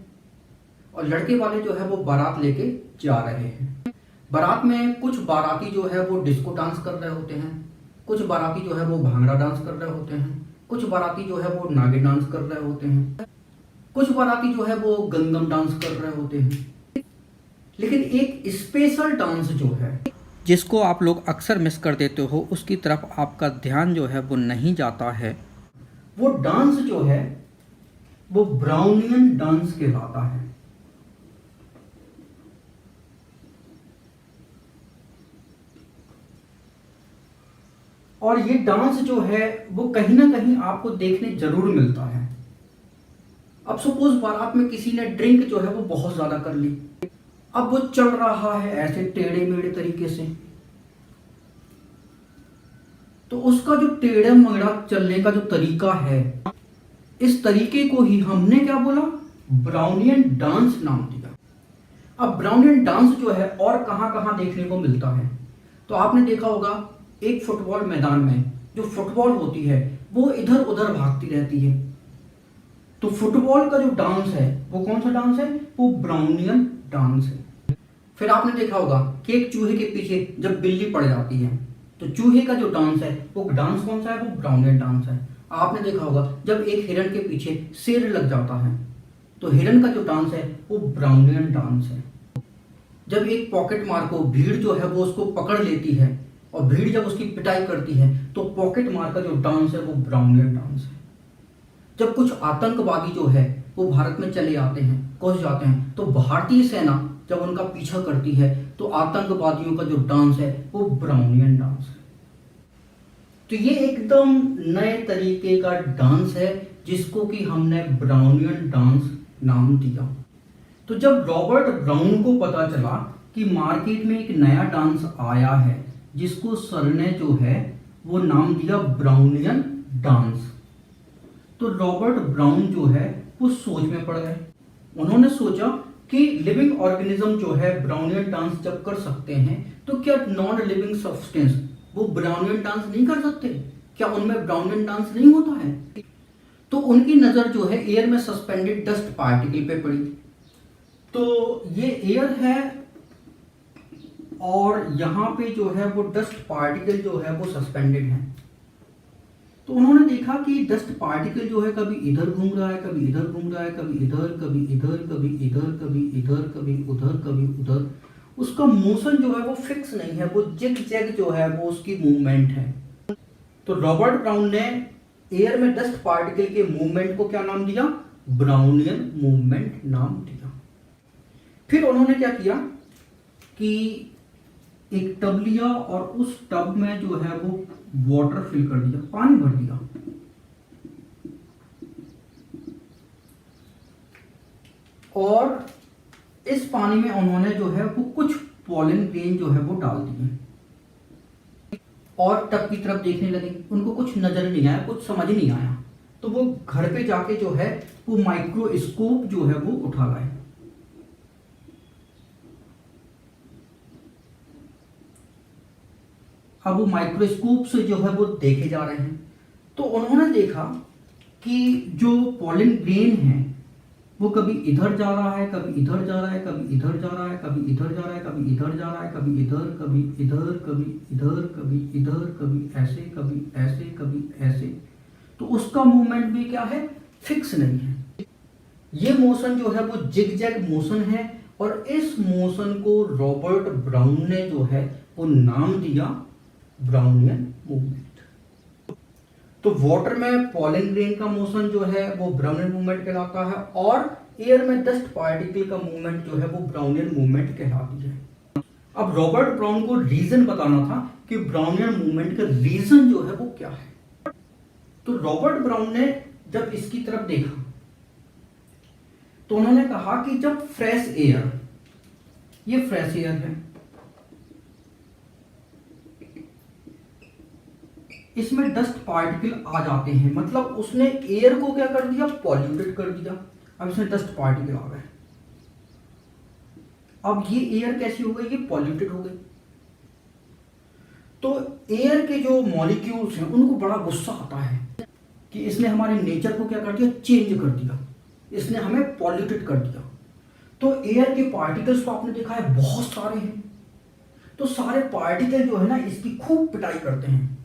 और लड़के वाले जो है वो बारात लेके जा रहे हैं। बारात में कुछ बाराती जो है वो डिस्को डांस कर रहे होते हैं, कुछ बाराती जो है वो भांगड़ा डांस कर रहे होते हैं, कुछ बाराती जो है वो नागिन डांस कर रहे होते हैं, कुछ बाराती जो है वो गंगम डांस कर रहे होते हैं। लेकिन एक स्पेशल डांस जो है जिसको आप लोग अक्सर मिस कर देते हो, उसकी तरफ आपका ध्यान जो है वो नहीं जाता है, वो डांस जो है वो ब्राउनियन डांस कहलाता है। और ये डांस जो है वो कहीं ना कहीं आपको देखने जरूर मिलता है। अब सपोज बारात में किसी ने ड्रिंक जो है वो बहुत ज्यादा कर ली, अब वो चल रहा है ऐसे टेढ़े मेढ़े तरीके से, तो उसका जो टेढ़े मेढ़ा चलने का जो तरीका है, इस तरीके को ही हमने क्या बोला, ब्राउनियन डांस नाम दिया। अब ब्राउनियन डांस जो है और कहां कहां देखने को मिलता है, तो आपने देखा होगा एक फुटबॉल मैदान में जो फुटबॉल होती है वो इधर उधर भागती रहती है। तो फुटबॉल का जो डांस है वो कौन सा डांस है, वो ब्राउनियन डांस है। फिर आपने देखा होगा कि एक चूहे के पीछे जब बिल्ली पड़ जाती है तो चूहे का जो डांस है वो डांस कौन सा है, वो ब्राउनियन डांस है। आपने देखा होगा जब एक हिरन के पीछे शेर लग जाता है तो हिरन का जो डांस है वो ब्राउनियन डांस है। जब एक पॉकेट मार को भीड़ जो है वो उसको पकड़ लेती है और भीड़ जब उसकी पिटाई करती है तो पॉकेट मार का जो डांस है वो ब्राउनियन डांस है। जब कुछ आतंकवादी जो है वो भारत में चले आते हैं, घुस जाते हैं, तो भारतीय सेना जब उनका पीछा करती है तो आतंकवादियों का जो डांस है वो ब्राउनियन डांस है। तो ये एकदम नए तरीके का डांस है जिसको कि हमने ब्राउनियन डांस नाम दिया। तो जब रॉबर्ट ब्राउन को पता चला कि मार्केट में एक नया डांस आया है जिसको सर ने जो है वो नाम दिया ब्राउनियन डांस, तो रॉबर्ट ब्राउन जो है वो सोच में पड़ गए। उन्होंने सोचा कि लिविंग ऑर्गेनिज्म जो है ब्राउनियन डांस जब कर सकते हैं तो क्या नॉन लिविंग सब्सटेंस वो ब्राउनियन डांस नहीं कर सकते, क्या उनमें ब्राउनियन डांस नहीं होता है। तो उनकी नजर जो है एयर में सस्पेंडेड डस्ट पार्टिकल पे पड़ी। तो ये एयर है और यहाँ पे जो है वो डस्ट पार्टिकल जो है वो सस्पेंडेड है। तो उन्होंने देखा कि डस्ट पार्टिकल जो है कभी इधर घूम रहा है, कभी इधर घूम रहा है, कभी इधर, कभी इधर, कभी इधर, कभी इधर, कभी उधर, कभी उधर। उसका मोशन जो है वो फिक्स नहीं है, वो जिग जैग जो है वो उसकी मूवमेंट है। तो रॉबर्ट ब्राउन ने एयर में डस्ट पार्टिकल के मूवमेंट को क्या नाम दिया, ब्राउनियन मूवमेंट नाम दिया। फिर उन्होंने क्या किया कि एक टब लिया और उस टब में जो है वो वाटर फिल कर दिया, पानी भर दिया, और इस पानी में उन्होंने जो है वो कुछ पॉलन ग्रेन जो है वो डाल दिए और टब की तरफ देखने लगे। उनको कुछ नजर नहीं आया, कुछ समझ नहीं आया, तो वो घर पे जाके जो है वो माइक्रोस्कोप जो है वो उठा लाए। अब वो माइक्रोस्कोप से जो है वो देखे जा रहे हैं, तो उन्होंने देखा कि जो पॉलन ग्रेन है वो कभी इधर जा रहा है, कभी इधर जा रहा है, कभी इधर जा रहा है, कभी इधर जा रहा है, कभी इधर जा रहा है, कभी इधर, कभी इधर, कभी इधर, कभी इधर, कभी ऐसे, कभी ऐसे, कभी ऐसे। तो उसका मूवमेंट भी क्या है, फिक्स नहीं है। ये मोशन जो है वो जिगजैग मोशन है और इस मोशन को रॉबर्ट ब्राउन ने जो है वो नाम दिया ब्राउनियन मूवमेंट। तो वाटर में पॉलन ग्रेन का मोशन जो है वो ब्राउनियन मूवमेंट कहलाता है और एयर में डस्ट पार्टिकल का मूवमेंट जो है वो ब्राउनियन मूवमेंट कहलाती है। अब रॉबर्ट ब्राउन को रीजन बताना था कि ब्राउनियन मूवमेंट का रीजन जो है वो क्या है। तो रॉबर्ट ब्राउन ने जब इसकी तरफ देखा तो उन्होंने कहा कि जब फ्रेश एयर, ये फ्रेश एयर है, इसमें डस्ट पार्टिकल आ जाते हैं, मतलब उसने एयर को क्या कर दिया, पॉल्यूटेड कर दिया। अब इसमें डस्ट पार्टिकल आ गए। अब ये एयर कैसी हो गई, ये पॉल्यूटेड हो गई। तो एयर के जो मॉलिक्यूल्स हैं उनको बड़ा गुस्सा आता है कि इसने हमारे नेचर को क्या कर दिया, चेंज कर दिया, इसने हमें पॉल्यूटेड कर दिया। तो एयर के पार्टिकल्स तो आपने देखा है बहुत सारे हैं, तो सारे पार्टिकल जो है ना इसकी खूब पिटाई करते हैं।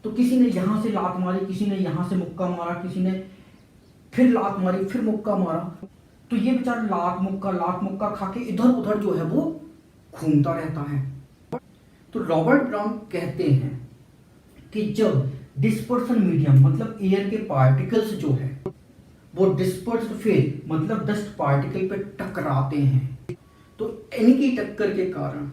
तो किसी ने यहां से लात मारी, किसी ने यहां से मुक्का मारा, किसी ने फिर लात मारी, फिर मुक्का मारा, तो ये बेचारा लात मुक्का खा के इधर उधर जो है वो घूमता रहता है। तो रॉबर्ट ब्राउन कहते हैं कि जब डिस्पर्सन मीडियम मतलब एयर के पार्टिकल्स जो है वो डिस्पर्स्ड फेज मतलब डस्ट पार्टिकल पे टकराते हैं, तो इनकी टक्कर के कारण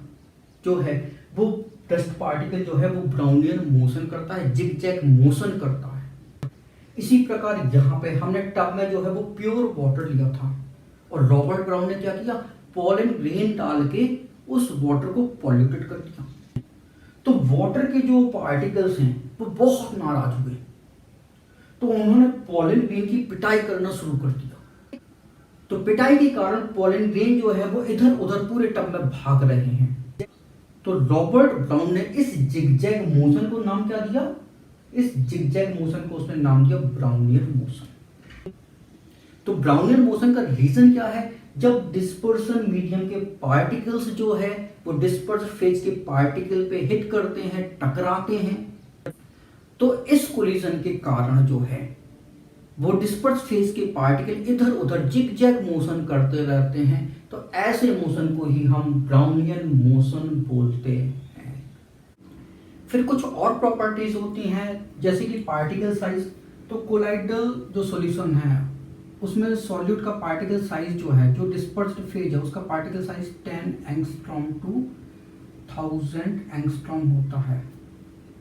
जो है वो डस्ट पार्टिकल जो है वो ब्राउनियन मोशन करता है, जिगजैग मोशन करता है। इसी प्रकार यहाँ पे हमने टब में जो है वो प्योर वाटर लिया था और रॉबर्ट ब्राउन ने क्या किया, पॉलन ग्रेन डाल के उस वाटर को पॉल्यूटेड कर दिया। तो वाटर के जो पार्टिकल्स हैं वो बहुत नाराज हुए, तो उन्होंने पॉलन ग्रेन की पिटाई करना शुरू कर दिया। तो पिटाई के कारण पॉलन ग्रेन जो है वो इधर उधर पूरे टब में भाग रहे हैं। तो रॉबर्ट ब्राउन ने इस जिगजैग मोशन को नाम क्या दिया, इस जिगजैग मोशन को उसने नाम दिया ब्राउनियन मोशन। तो ब्राउनियन मोशन का रीजन क्या है, जब डिस्पर्सन मीडियम के पार्टिकल्स जो है वो डिस्पर्स फेज के पार्टिकल पे हिट करते हैं, टकराते हैं, तो इस कोलिजन के कारण जो है वो डिस्पर्स फेज के पार्टिकल इधर उधर जिगजैग मोशन करते रहते हैं। तो ऐसे मोशन को ही हम ब्राउनियन मोशन बोलते हैं। फिर कुछ और प्रॉपर्टीज होती हैं जैसे कि पार्टिकल साइज। तो कोलाइडल जो सॉल्यूशन है उसमें सॉल्यूट का पार्टिकल साइज जो है, जो डिस्पर्स्ड फेज है उसका particle size 10 angstrom to 1000 angstrom होता है।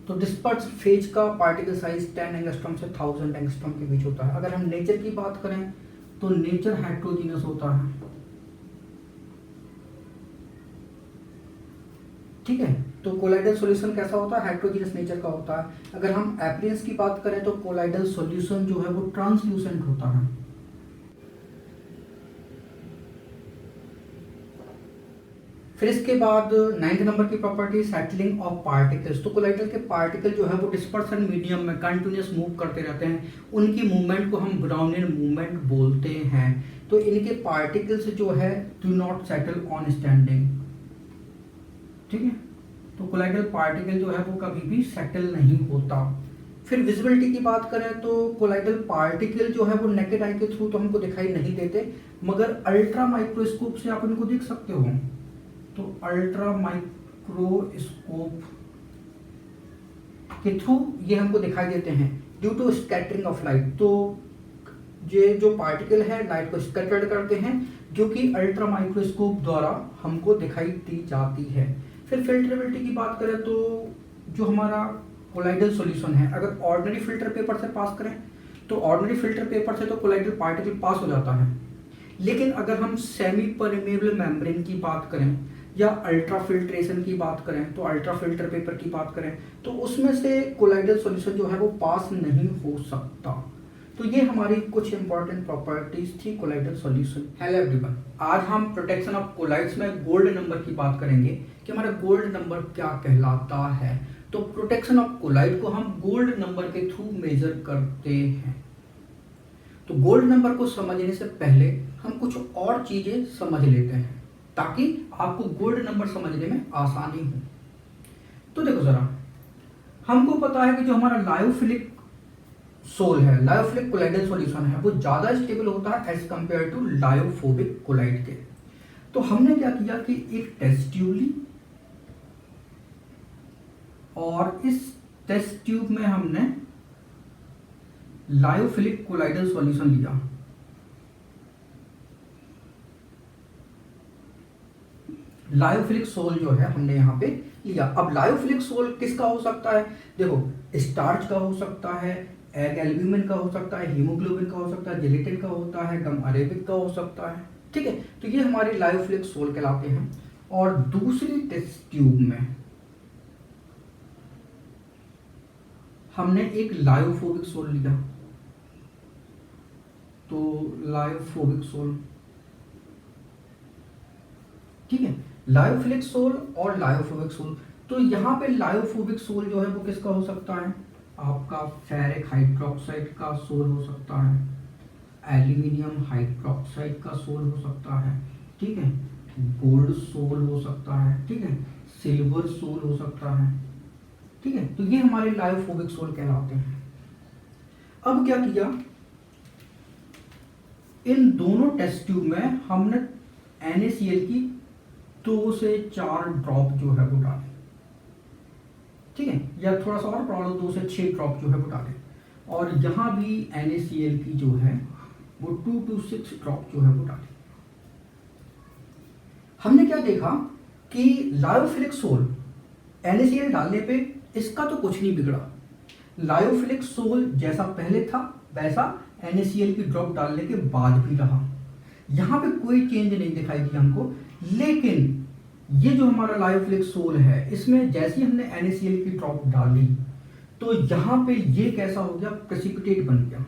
तो डिस्पर्स्ड फेज का पार्टिकल साइज 10 एंगस्ट्रॉम से 1000 एंगस्ट्रॉम के बीच होता है। अगर हम नेचर की बात करें तो नेचर हेट्रोजीनियस होता है, ठीक है। तो कोलाइडल सॉल्यूशन कैसा होता है, हेट्रोजीनियस नेचर का होता है। अगर हम एप्रियंस की बात करें तो कोलाइडल सॉल्यूशन जो है वो ट्रांसल्यूसेंट होता है। फिर इसके बाद 9th नंबर की प्रॉपर्टी सेटलिंग ऑफ पार्टिकल्स। तो कोलाइडल के पार्टिकल जो है वो डिस्पर्सन मीडियम में कंटिन्यूअस मूव करते रहते हैं, उनकी मूवमेंट को हम ब्राउनियन मूवमेंट बोलते हैं। तो इनके पार्टिकल्स जो है do not settle on standing, ठीक है। तो कोलाइडल पार्टिकल जो है वो कभी भी सेटल नहीं होता। फिर विजिबिलिटी की बात करें तो कोलाइडल पार्टिकल जो है वो नेकेड आई के थ्रू तो हमको दिखाई नहीं देते, मगर अल्ट्रा माइक्रोस्कोप से आप इनको देख सकते हो। तो अल्ट्रा माइक्रोस्कोप के थ्रू ये हमको दिखाई देते हैं due to scattering of light. तो ये जो पार्टिकल है लाइट को स्कैटर्ड करते हैं, जो कि अल्ट्रा माइक्रोस्कोप द्वारा हमको दिखाई दी जाती है। फिर फिल्टरेबिलिटी की बात करें तो जो हमारा कोलाइडल सॉल्यूशन है, अगर ऑर्डिनरी फिल्टर पेपर से पास करें तो ऑर्डिनरी फिल्टर पेपर से तो कोलाइडल पार्टिकल पास हो जाता है, लेकिन अगर हम सेमी परमेबल मेम्ब्रेन की बात करें या अल्ट्रा फिल्ट्रेशन की बात करें, तो अल्ट्रा फिल्टर पेपर की बात करें तो उसमें से कोलाइडल सॉल्यूशन जो है वो पास नहीं हो सकता। तो ये हमारी कुछ इंपॉर्टेंट प्रॉपर्टीज थी कोलाइडल सॉल्यूशन। हेलो एवरीवन, आज हम प्रोटेक्शन ऑफ कोलाइड्स में गोल्ड नंबर की बात करेंगे कि हमारा गोल्ड नंबर क्या कहलाता है। तो प्रोटेक्शन ऑफ कोलाइड को हम गोल्ड नंबर के थ्रू मेजर करते हैं। तो गोल्ड नंबर को समझने से पहले हम कुछ और चीजें समझ लेते हैं ताकि आपको गोल्ड नंबर समझने में आसानी हो। तो देखो जरा, हमको पता है कि जो हमारा लायोफिलिक सोल है, लायोफिलिक कोलाइडल सॉल्यूशन है, वो ज्यादा स्टेबल होता है as compared to lyophobic colloid के। तो हमने क्या किया कि एक टेस्ट ट्यूब ली और इस टेस्ट ट्यूब में हमने लायोफिलिक कोलाइडल सॉल्यूशन लिया। लायोफिलिक सोल जो है हमने यहाँ पे लिया। अब लायोफिलिक सोल किसका हो सकता है, देखो स्टार्च का हो सकता है, एग एल्ब्यूमिन का हो सकता है, हीमोग्लोबिन का हो सकता है, जेलेटिन का होता है, गम अरेबिक का हो सकता है, ठीक है। तो ये हमारे लायोफिलिक सोल कहलाते हैं। और दूसरी टेस्ट ट्यूब में हमने एक लायोफोबिक सोल लिया। तो लायोफोबिक सोल ठीक है, लायोफिलिक सोल और लायोफोबिक सोल। तो यहाँ पे लायोफोबिक सोल जो है वो किसका हो सकता है, आपका फेरिक हाइड्रोक्साइड का सोल हो सकता है, एल्यूमिनियम हाइड्रोक्साइड का सोल हो सकता है, ठीक है, गोल्ड सोल हो सकता है, ठीक है, सिल्वर सोल हो सकता है, ठीक है। तो ये हमारे लायोफोबिक सोल कहलाते हैं। अब क्या किया, इन दोनों टेस्ट ट्यूब में हमने NaCl की 2 से 4 ड्रॉप जो है वो डाले, ठीक है, या थोड़ा सा और बढ़ा लो, 2 से 6 ड्रॉप जो है वो डाले। और यहाँ भी NaCl की जो है वो 2 to 6 ड्रॉप जो है वो डाले। हमने क्या देखा कि लायोफिलिक सोल NaCl डालने पे इसका तो कुछ नहीं बिगड़ा, लायोफिलिक सोल जैसा पहले था वैसा NaCl की ड्रॉप डालने के बाद भी रहा, यहाँ पे कोई चेंज नहीं दिखाई दी हमको। लेकिन ये जो हमारा लायोफिलिक सोल है इसमें जैसे ही हमने NaCl की ड्रॉप डाली तो यहाँ पे ये कैसा हो गया, प्रेसिपिटेट बन गया,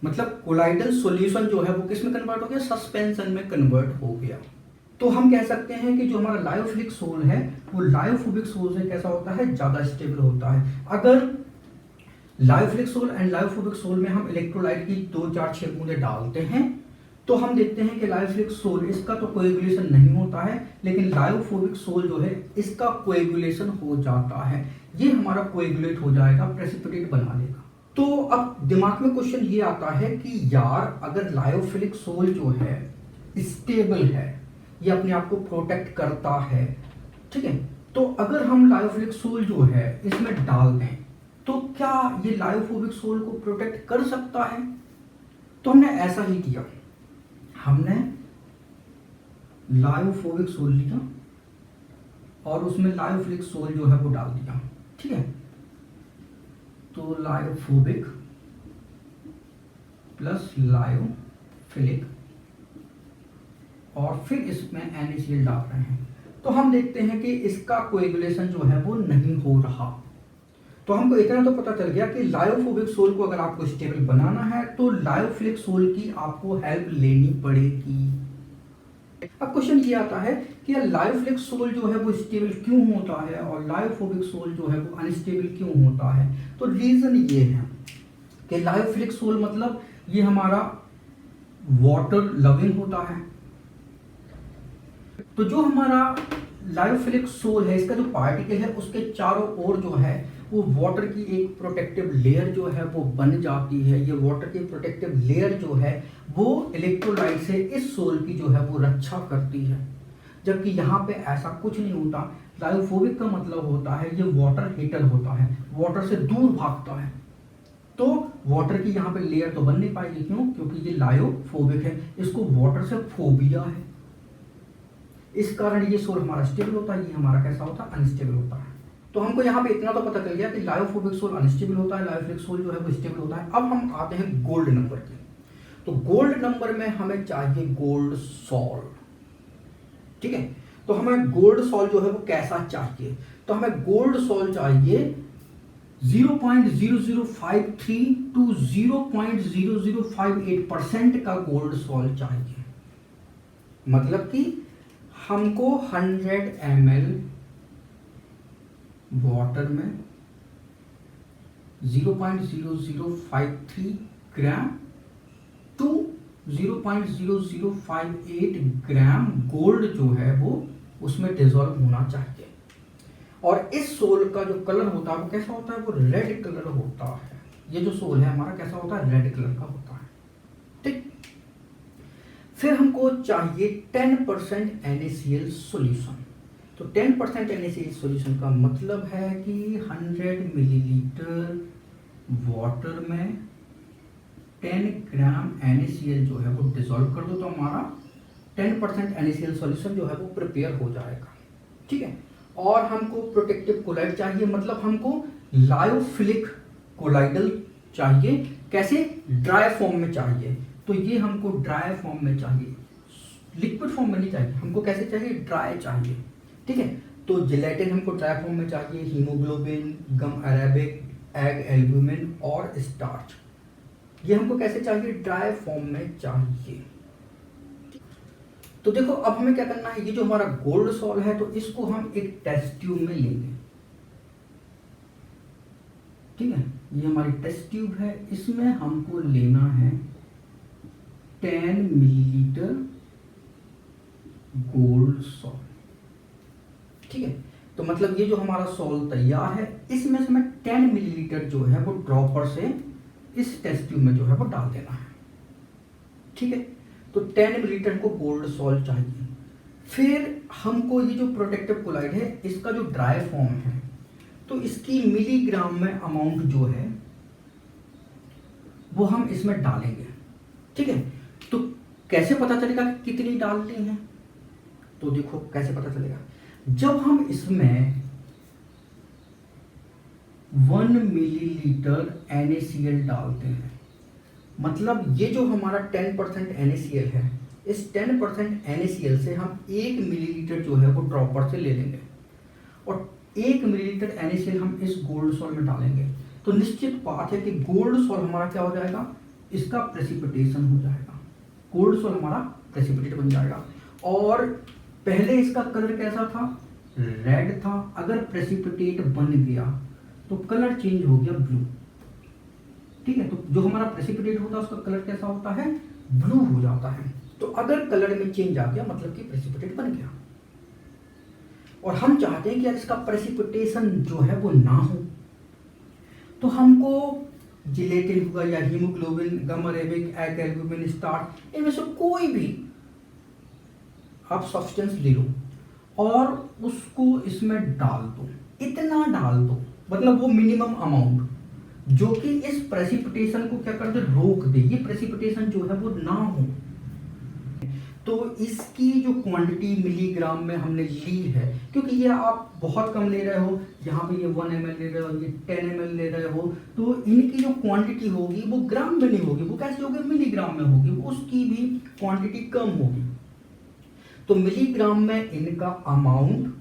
मतलब कोलाइडल सॉल्यूशन जो है वो किस में कन्वर्ट हो गया, सस्पेंशन में कन्वर्ट हो गया। तो हम कह सकते हैं कि जो हमारा लायोफिलिक सोल है वो लायोफोबिक सोल से कैसा होता है, ज्यादा स्टेबल होता है। अगर lyophilic sol and lyophobic sol में हम इलेक्ट्रोलाइट की 2, 4, 6 बूंदे डालते हैं तो हम देखते हैं कि लायोफिलिक सोल इसका तो कोएगुलेशन नहीं होता है, लेकिन लायोफोबिक सोल जो है इसका कोएगुलेशन हो जाता है, ये हमारा कोएगुलेट हो जाएगा, प्रेसिपिटेट बना लेगा। तो अब दिमाग में क्वेश्चन ये आता है कि यार अगर लायोफिलिक सोल जो है स्टेबल है, ये अपने आप को प्रोटेक्ट करता है, ठीक है, तो अगर हम लायोफिलिक सोल जो है इसमें डाल दें तो क्या ये लायोफोबिक सोल को प्रोटेक्ट कर सकता है? तो हमने ऐसा ही किया, हमने लायोफोबिक सोल लिया और उसमें लायोफिलिक सोल जो है वो डाल दिया, ठीक है। तो लायोफोबिक प्लस लायोफिलिक और फिर इसमें NaCl डाल रहे हैं, तो हम देखते हैं कि इसका कोएगुलेशन जो है वो नहीं हो रहा। तो हमको इतना तो पता चल गया कि लायोफोबिक सोल को अगर आपको स्टेबल बनाना है तो लायोफिलिक सोल की आपको हेल्प लेनी पड़ेगी। अब क्वेश्चन ये आता है कि लायोफिलिक सोल जो है वो स्टेबल क्यों होता है और लायोफोबिक सोल जो है वो अनस्टेबल क्यों होता है? तो रीजन ये है कि लायोफिलिक सोल मतलब ये हमारा वाटर लविंग होता है। तो जो हमारा लायोफिलिक सोल है इसका जो पार्टिकल है उसके चारों ओर जो है वो वाटर की एक प्रोटेक्टिव लेयर जो है वो बन जाती है। ये वाटर की प्रोटेक्टिव लेयर जो है वो इलेक्ट्रोलाइट से इस सोल की जो है वो रक्षा करती है, जबकि यहाँ पे ऐसा कुछ नहीं होता। लायोफोबिक का मतलब होता है ये वाटर हीटर होता है, वाटर से दूर भागता है, तो वाटर की यहाँ पे लेयर तो बन नहीं पाएगी। क्यों? क्योंकि ये लायोफोबिक है, इसको वाटर से फोबिया है, इस कारण ये सोल हमारा स्टेबल होता है, ये हमारा कैसा होता है, अनस्टेबल होता है। तो हमको यहाँ पे इतना तो पता चल गया कि लायोफोबिक सोल अनस्टेबल होता है, लायोफिलिक सोल जो है वो स्टेबल होता है। अब हम आते हैं गोल्ड नंबर पे। तो गोल्ड नंबर में हमें चाहिए गोल्ड सॉल, ठीक है। तो हमें गोल्ड सॉल जो है वो कैसा चाहिए? तो हमें गोल्ड सॉल चाहिए 0.0053 to 0.0058% का गोल्ड सॉल चाहिए। मतलब कि हमको 100 ml वाटर में 0.0053 ग्राम टू 0.0058 ग्राम गोल्ड जो है वो उसमें डिसॉल्व होना चाहिए। और इस सोल का जो कलर होता है वो कैसा होता है? वो रेड कलर होता है। ये जो सोल है हमारा कैसा होता है? रेड कलर का होता है, ठीक। फिर हमको चाहिए 10% NaCl सॉल्यूशन। तो 10% NaCl सॉल्यूशन का मतलब है कि 100 मिलीलीटर वाटर में 10 ग्राम NaCl जो है वो डिसॉल्व कर दो, तो हमारा 10% NaCl सॉल्यूशन जो है वो प्रिपेयर हो जाएगा, ठीक है। और हमको प्रोटेक्टिव कोलाइड चाहिए, मतलब हमको लायोफिलिक कोलाइडल चाहिए। कैसे? ड्राई फॉर्म में चाहिए। तो ये हमको ड्राई फॉर्म में चाहिए, लिक्विड फॉर्म में नहीं चाहिए। हमको कैसे चाहिए? ड्राई चाहिए, ठीक है। तो जिलेटिन हमको ड्राई फॉर्म में चाहिए, हीमोग्लोबिन, गम अरेबिक, एग एल्ब्यूमिन और स्टार्च, ये हमको कैसे चाहिए? ड्राई फॉर्म में चाहिए। तो देखो अब हमें क्या करना है, ये जो हमारा गोल्ड सॉल्व है तो इसको हम एक टेस्ट ट्यूब में लेंगे, ठीक है। ये हमारी टेस्ट ट्यूब है, इसमें हमको लेना है 10 मिलीलीटर गोल्ड सॉल्व, ठीक है। तो मतलब ये जो हमारा सॉल्व तैयार है, इसमें से हमें 10 मिलीलीटर जो है वो ड्रॉपर से इस टेस्ट ट्यूब में जो है वो डाल देना है, ठीक है। तो 10 मिलीलीटर को गोल्ड सॉल्व चाहिए। फिर हमको ये जो प्रोटेक्टिव कोलाइड है इसका जो ड्राई फॉर्म है तो इसकी मिलीग्राम में अमाउंट जो है वो हम इसमें डालेंगे, ठीक है। तो कैसे पता चलेगा कि कितनी डालनी है, तो देखो कैसे पता चलेगा, जब हम इसमें 1 मिलीलीटर NaCl डालते हैं, मतलब ये जो हमारा 10% NaCl है, इस 10% NaCl से हम 1 मिलीलीटर जो है वो ड्रॉपर से ले लेंगे और 1 मिलीलीटर NaCl हम इस गोल्ड सॉल्व में डालेंगे। तो निश्चित बात है कि गोल्ड सॉल्व हमारा क्या हो जाएगा, इसका प्रेसिपिटेशन हो जाएगा, गोल्ड सॉल्व हमारा प्रेसिपिटेट बन जाएगा। और पहले इसका कलर कैसा था, रेड था, अगर प्रेसिपिटेट बन गया तो कलर चेंज हो गया ब्लू, ठीक है। तो जो हमारा प्रेसिपिटेट होता है उसका कलर कैसा होता है, ब्लू हो जाता है। तो अगर कलर में चेंज आ गया मतलब कि प्रेसिपिटेट बन गया। और हम चाहते हैं कि यार इसका प्रेसिपिटेशन जो है वो ना हो, तो हमको जिलेटिन होगा या हीमोग्लोबिन, गम अरेबिक, एग एल्बुमिन, स्टार्च, इनमें से कोई भी आप सब्सटेंस ले लो और उसको इसमें डाल दो, इतना डाल दो, मतलब वो मिनिमम अमाउंट जो कि इस प्रेसिपिटेशन को क्या कर दे, रोक दे, ये प्रेसिपिटेशन जो है वो ना हो। तो इसकी जो क्वांटिटी मिलीग्राम में हमने ली है, क्योंकि ये आप बहुत कम ले रहे हो, यहाँ पे ये 1 ml ले रहे हो, ये 10 ml ले रहे हो, तो इनकी जो क्वांटिटी होगी वो ग्राम में नहीं होगी, वो कैसे होगी, मिलीग्राम में होगी, उसकी भी क्वांटिटी कम होगी। तो मिलीग्राम में इनका अमाउंट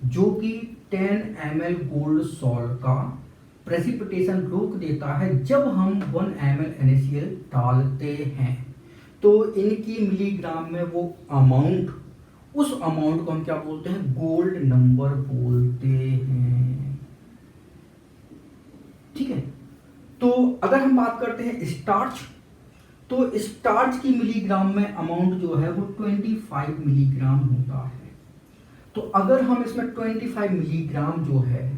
जो कि 10 ml गोल्ड सॉल्व का प्रेसिपिटेशन रोक देता है जब हम 1 ml NaCl डालते हैं, तो इनकी मिलीग्राम में वो अमाउंट, उस अमाउंट को हम क्या बोलते हैं, गोल्ड नंबर बोलते हैं, ठीक है। तो अगर हम बात करते हैं स्टार्च, तो स्टार्च की मिलीग्राम में अमाउंट जो है वो 25 मिलीग्राम होता है। तो अगर हम इसमें 25 मिलीग्राम जो है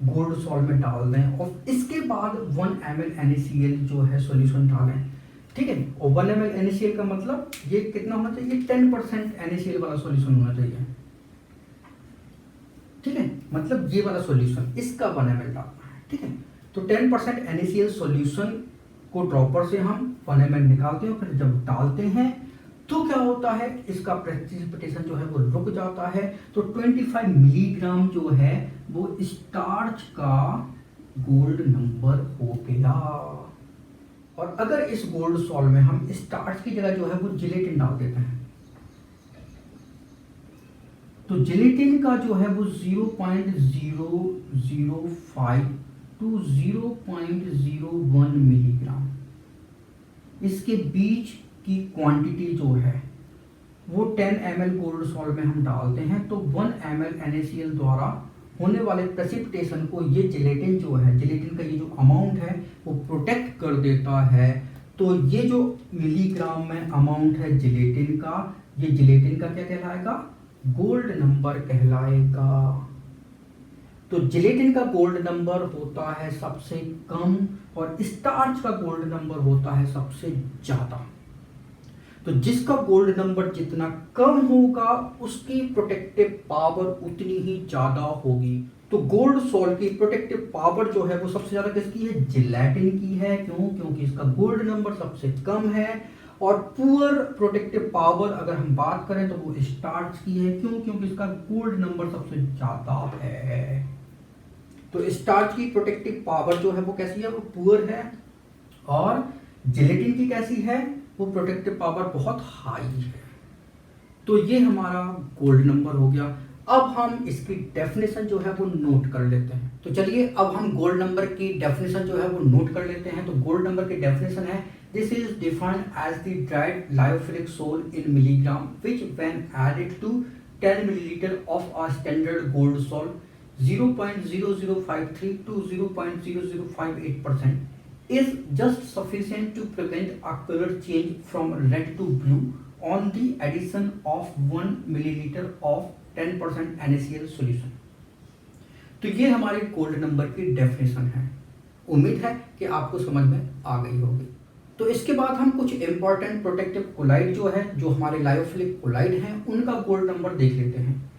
गोल्ड सॉल्व में डाल दें और इसके बाद 1 ml NaCl जो है सॉल्यूशन डालें, ठीक है। और 1 ml NaCl का मतलब ये कितना होना चाहिए, 10% NaCl वाला सॉल्यूशन होना चाहिए, ठीक है। मतलब ये वाला सॉल्यूशन इसका 1 ml डालना है, ठीक है। तो 10% NaCl सॉल्यूशन को ड्रॉपर से हम 1 ml निकालते हैं, फिर जब डालते हैं तो क्या होता है, इसका प्रेसिपिटेशन जो है वो रुक जाता है। तो 25 मिलीग्राम जो है वो स्टार्च का गोल्ड नंबर हो गया। और अगर इस गोल्ड सॉल्व में हम स्टार्च की जगह जो है वो जिलेटिन डाल देते हैं, तो जिलेटिन का जो है वो 0.005 टू 0.01 मिलीग्राम, इसके बीच की क्वांटिटी जो है वो 10 ml गोल्ड सॉल्व में हम डालते हैं, तो 1 ml NaCl द्वारा होने वाले प्रेसिपिटेशन को ये जिलेटिन जो है, जिलेटिन का ये जो अमाउंट है वो प्रोटेक्ट कर देता है। तो ये जो मिलीग्राम में अमाउंट है जिलेटिन का, ये जिलेटिन का क्या कहलाएगा, गोल्ड नंबर कहलाएगा। तो जिलेटिन का गोल्ड नंबर होता है सबसे कम और स्टार्च का गोल्ड नंबर होता है सबसे ज्यादा। तो जिसका गोल्ड नंबर जितना कम होगा उसकी प्रोटेक्टिव पावर उतनी ही ज्यादा होगी। तो गोल्ड सॉल्व की प्रोटेक्टिव पावर जो है वो सबसे ज्यादा किसकी है, जिलेटिन की है। क्यों, क्योंकि इसका गोल्ड नंबर सबसे कम है। और पुअर प्रोटेक्टिव पावर अगर हम बात करें तो वो स्टार्च की है। क्यों, क्योंकि इसका गोल्ड नंबर सबसे ज्यादा है। तो स्टार्च की प्रोटेक्टिव पावर जो है वो कैसी है, वो पुअर है। और जिलेटिन की कैसी है, वो प्रोटेक्टिव पावर बहुत हाई है। तो ये हमारा गोल्ड नंबर हो गया। अब हम इसकी डेफिनेशन जो है वो नोट कर लेते हैं। तो चलिए अब हम गोल्ड नंबर की डेफिनेशन जो है वो नोट कर लेते हैं। तो गोल्ड नंबर की डेफिनेशन है, this is defined as the dried lyophilic sol in milligram which when added to 10 millilitre of a standard gold salt 0.0053 to 0.0058% is just sufficient to prevent a color change from red to blue on the addition of 1 milliliter of 10% NaCl solution। तो ये हमारे gold number की definition है। उम्मीद है कि आपको समझ में आ गई होगी। तो इसके बाद हम कुछ इंपॉर्टेंट प्रोटेक्टिव कोलाइड जो है, जो हमारे लायोफिलिक कोलाइड हैं, उनका गोल्ड नंबर देख लेते हैं।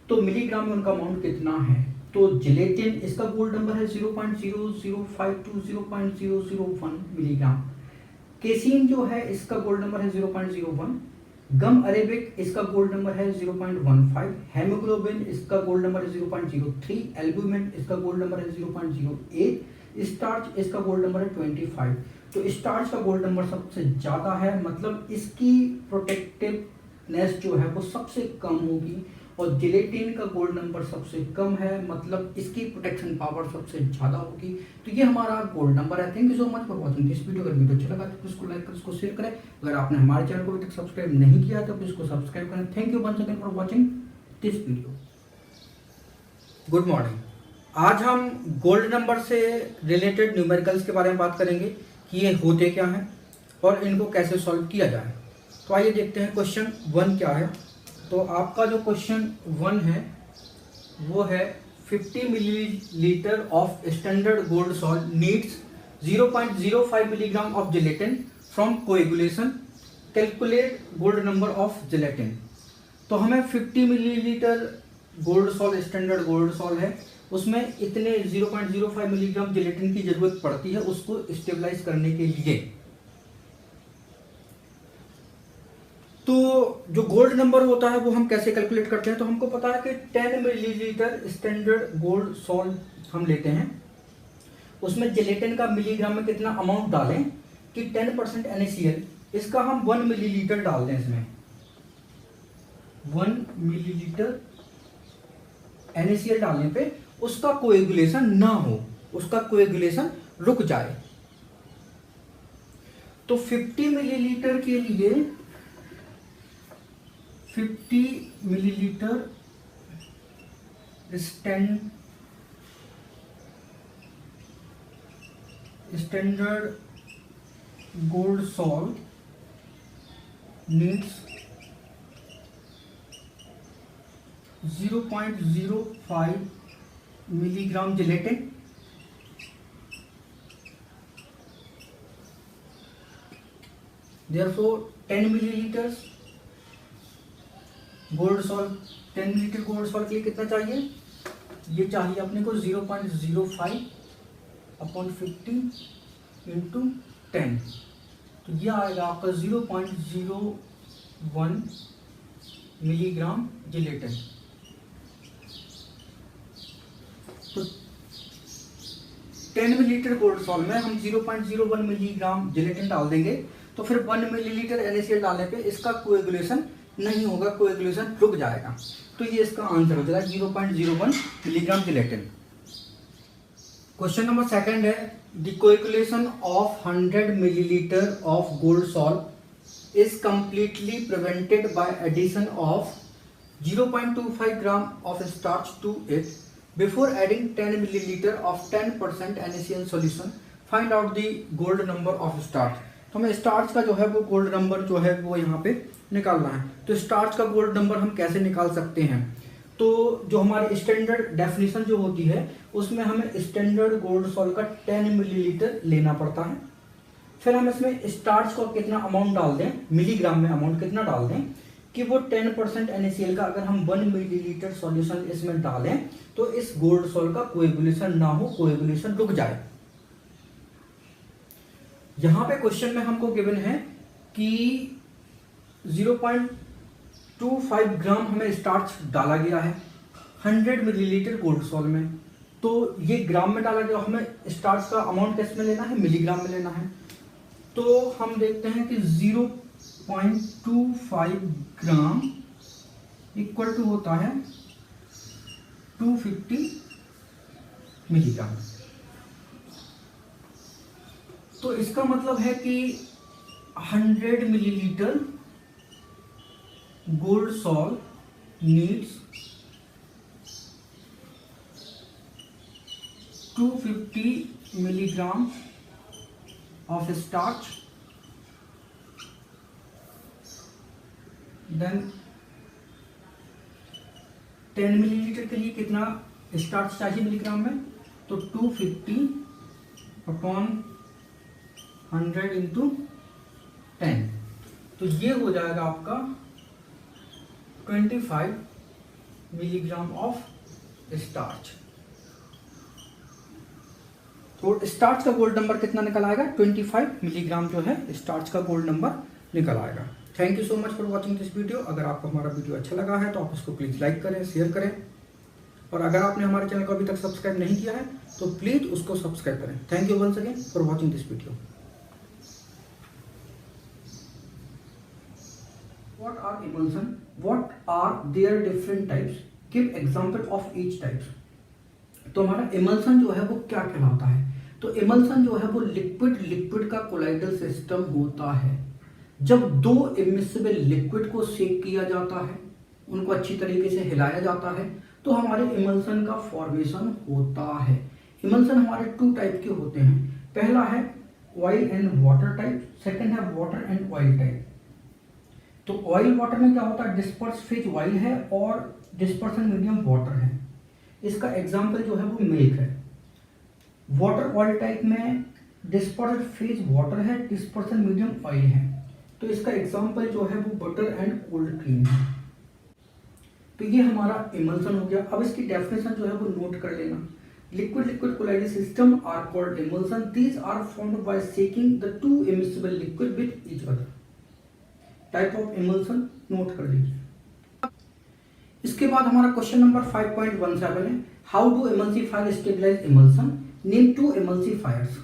तो मिलीग्राम में उनका अमाउंट कितना है? तो जिलेटिन इसका गोल्ड नंबर है 0.0052 to 0.001 मिलीग्राम। केसीन जो है इसका गोल्ड नंबर है 0.01। गम अरेबिक इसका गोल्ड नंबर है 0.15। हेमोग्लोबिन इसका गोल्ड नंबर है 0.03। एल्बुमिन इसका गोल्ड नंबर है 0.08। स्टार्च इसका गोल्ड नंबर है 25। तो स्टार्च का गोल्ड नंबर सबसे ज़्यादा है, मतलब इसकी प्रोटेक्टिवनेस जो है वो सबसे कम होगी। और जिलेटिन का गोल्ड नंबर सबसे कम है, मतलब इसकी प्रोटेक्शन पावर सबसे ज़्यादा होगी। तो ये हमारा गोल्ड नंबर है। Thank you so much for watching this video. अगर वीडियो अच्छा लगा तो इसको लाइक करें, इसको शेयर करें। अगर आपने हमारे चैनल को अभी तक सब्सक्राइब नहीं किया तो प्लीज़ इसको सब्सक्राइब करें। Thank you once again for watching this video. Good morning. आज हम गोल्ड नंबर से रिलेटेड न्यूमेरिकल्स के बारे में बात करेंगे कि ये होते क्या हैं और इनको कैसे सॉल्व किया जाए। तो आइए देखते हैं क्वेश्चन 1 क्या है। तो आपका जो क्वेश्चन 1 है वो है 50 millilitre of standard gold salt needs 0.05 milligram of gelatin from coagulation, calculate gold number of gelatin. तो हमें 50 millilitre gold salt, standard gold salt है, उसमें इतने 0.05 मिलीग्राम जिलेटिन की जरूरत पड़ती है उसको स्टेबलाइज करने के लिए। तो जो गोल्ड नंबर होता है वो हम कैसे कैलकुलेट करते हैं? तो हमको पता है कि 10 मिलीलीटर स्टैंडर्ड गोल्ड सॉल्ट हम लेते हैं, उसमें जिलेटिन का मिलीग्राम में कितना अमाउंट डालें कि 10% NaCl, इसका हम 1 मिलीलीटर डाल दें। इसमें 1 मिलीलीटर NaCl डालने पे उसका कोएगुलेशन ना हो, उसका कोएगुलेशन रुक जाए। तो 50 मिलीलीटर के लिए 50 millilitre standard gold salt needs 0.05 milligram gelatin, therefore 10 millilitre gold salt, 10 millilitre gold salt के लिए कितना चाहिए? ये चाहिए अपने को 0.05 अपॉन 50 इंटू 10। तो ये आएगा आपका 0.01 मिलीग्राम जिलेटिन। तो 10 मिलीलीटर गोल्ड सॉल्ट में हम 0.01 मिलीग्राम जिलेटिन डाल देंगे, तो फिर 1 मिलीलीटर NaCl डालने पे इसका कोएगुलेशन नहीं होगा, कोएगुलेशन रुक जाएगा। तो ये इसका आंसर हो जाएगा 0.01 मिलीग्राम जिलेटिन। क्वेश्चन नंबर 2 है, the coagulation of 100 millilitre of gold salt is completely prevented by addition of 0.25 gram of starch to it before adding 10 millilitre of 10% NaCl solution. Find out the gold number of starch. तो हमें starch का जो है वो gold number जो है वो यहाँ पे निकालना है। तो स्टार्च का गोल्ड नंबर हम कैसे निकाल सकते हैं? तो जो हमारी स्टैंडर्ड डेफिनेशन जो होती है उसमें हमें स्टैंडर्ड गोल्ड सॉल्ट का 10 मिलीलीटर लेना पड़ता है। फिर हम इसमें स्टार्च को कितना अमाउंट डाल दें, मिलीग्राम में अमाउंट कितना डाल दें कि वो 10% NaCl का अगर हम 1 मिलीलीटर सॉल्यूशन इसमें डालें तो इस गोल्ड सॉल्ट का कोएगुलेशन ना हो, कोएगुलेशन रुक जाए। यहां पे क्वेश्चन में हमको गिवन है कि 0.25 ग्राम हमें स्टार्च डाला गया है 100 मिलीलीटर गोल्ड सॉल्ट में। तो ये ग्राम में डाला गया, हमें स्टार्च का अमाउंट किस में लेना है? मिलीग्राम में लेना है। तो हम देखते हैं कि 0.25 ग्राम इक्वल टू होता है 250 मिलीग्राम। तो इसका मतलब है कि 100 millilitre gold salt needs 250 milligram of starch, then 10 millilitre के लिए कितना स्टार्च चाहिए मिलीग्राम में, तो 250 अपॉन 100 इंटू 10, तो ये हो जाएगा आपका 25 मिलीग्राम ऑफ स्टार्च। तो स्टार्च का गोल्ड नंबर कितना निकल आएगा, 25 मिलीग्राम जो है स्टार्च का गोल्ड नंबर निकल आएगा। Thank you so much for watching this video. अगर आपको हमारा वीडियो अच्छा लगा है तो आप इसको प्लीज़ लाइक करें, शेयर करें, और अगर आपने हमारे चैनल को अभी तक सब्सक्राइब नहीं किया है तो प्लीज़ उसको सब्सक्राइब करें। Thank you once again for watching this video. What are emulsion? What are their different types? Give example of each types. तो हमारा emulsion जो है वो क्या कहलाता है, तो emulsion जो है वो लिक्विड का कोलाइडल सिस्टम होता है। जब दो इमिसिबल लिक्विड को शेक किया जाता है, उनको अच्छी तरीके से हिलाया जाता है, तो हमारे emulsion का फॉर्मेशन होता है। emulsion हमारे 2 टाइप के होते हैं। पहला है oil and water type, second है वाटर एंड ऑयल टाइप। तो ऑयल वाटर में क्या होता है, डिस्पर्स फेज ऑयल है और डिस्पर्सन मीडियम वाटर है। इसका एग्जांपल जो है वो मिल्क है। वाटर ऑयल टाइप में डिस्पर्स फेज वाटर है, डिस्पर्सन मीडियम ऑयल है। तो इसका एग्जांपल जो है वो बटर एंड कोल्ड क्रीम है। तो ये हमारा इमल्सन हो गया। अब इसकी डेफिनेशन जो है वो नोट कर लेना। Liquid colloidal system are called emulsion. These are formed by shaking the two immiscible liquid with each other. Type of emulsion note कर लीजिए। इसके बाद हमारा क्वेश्चन नंबर 5.17 है, how do emulsifier stabilise emulsion, name 2 emulsifiers.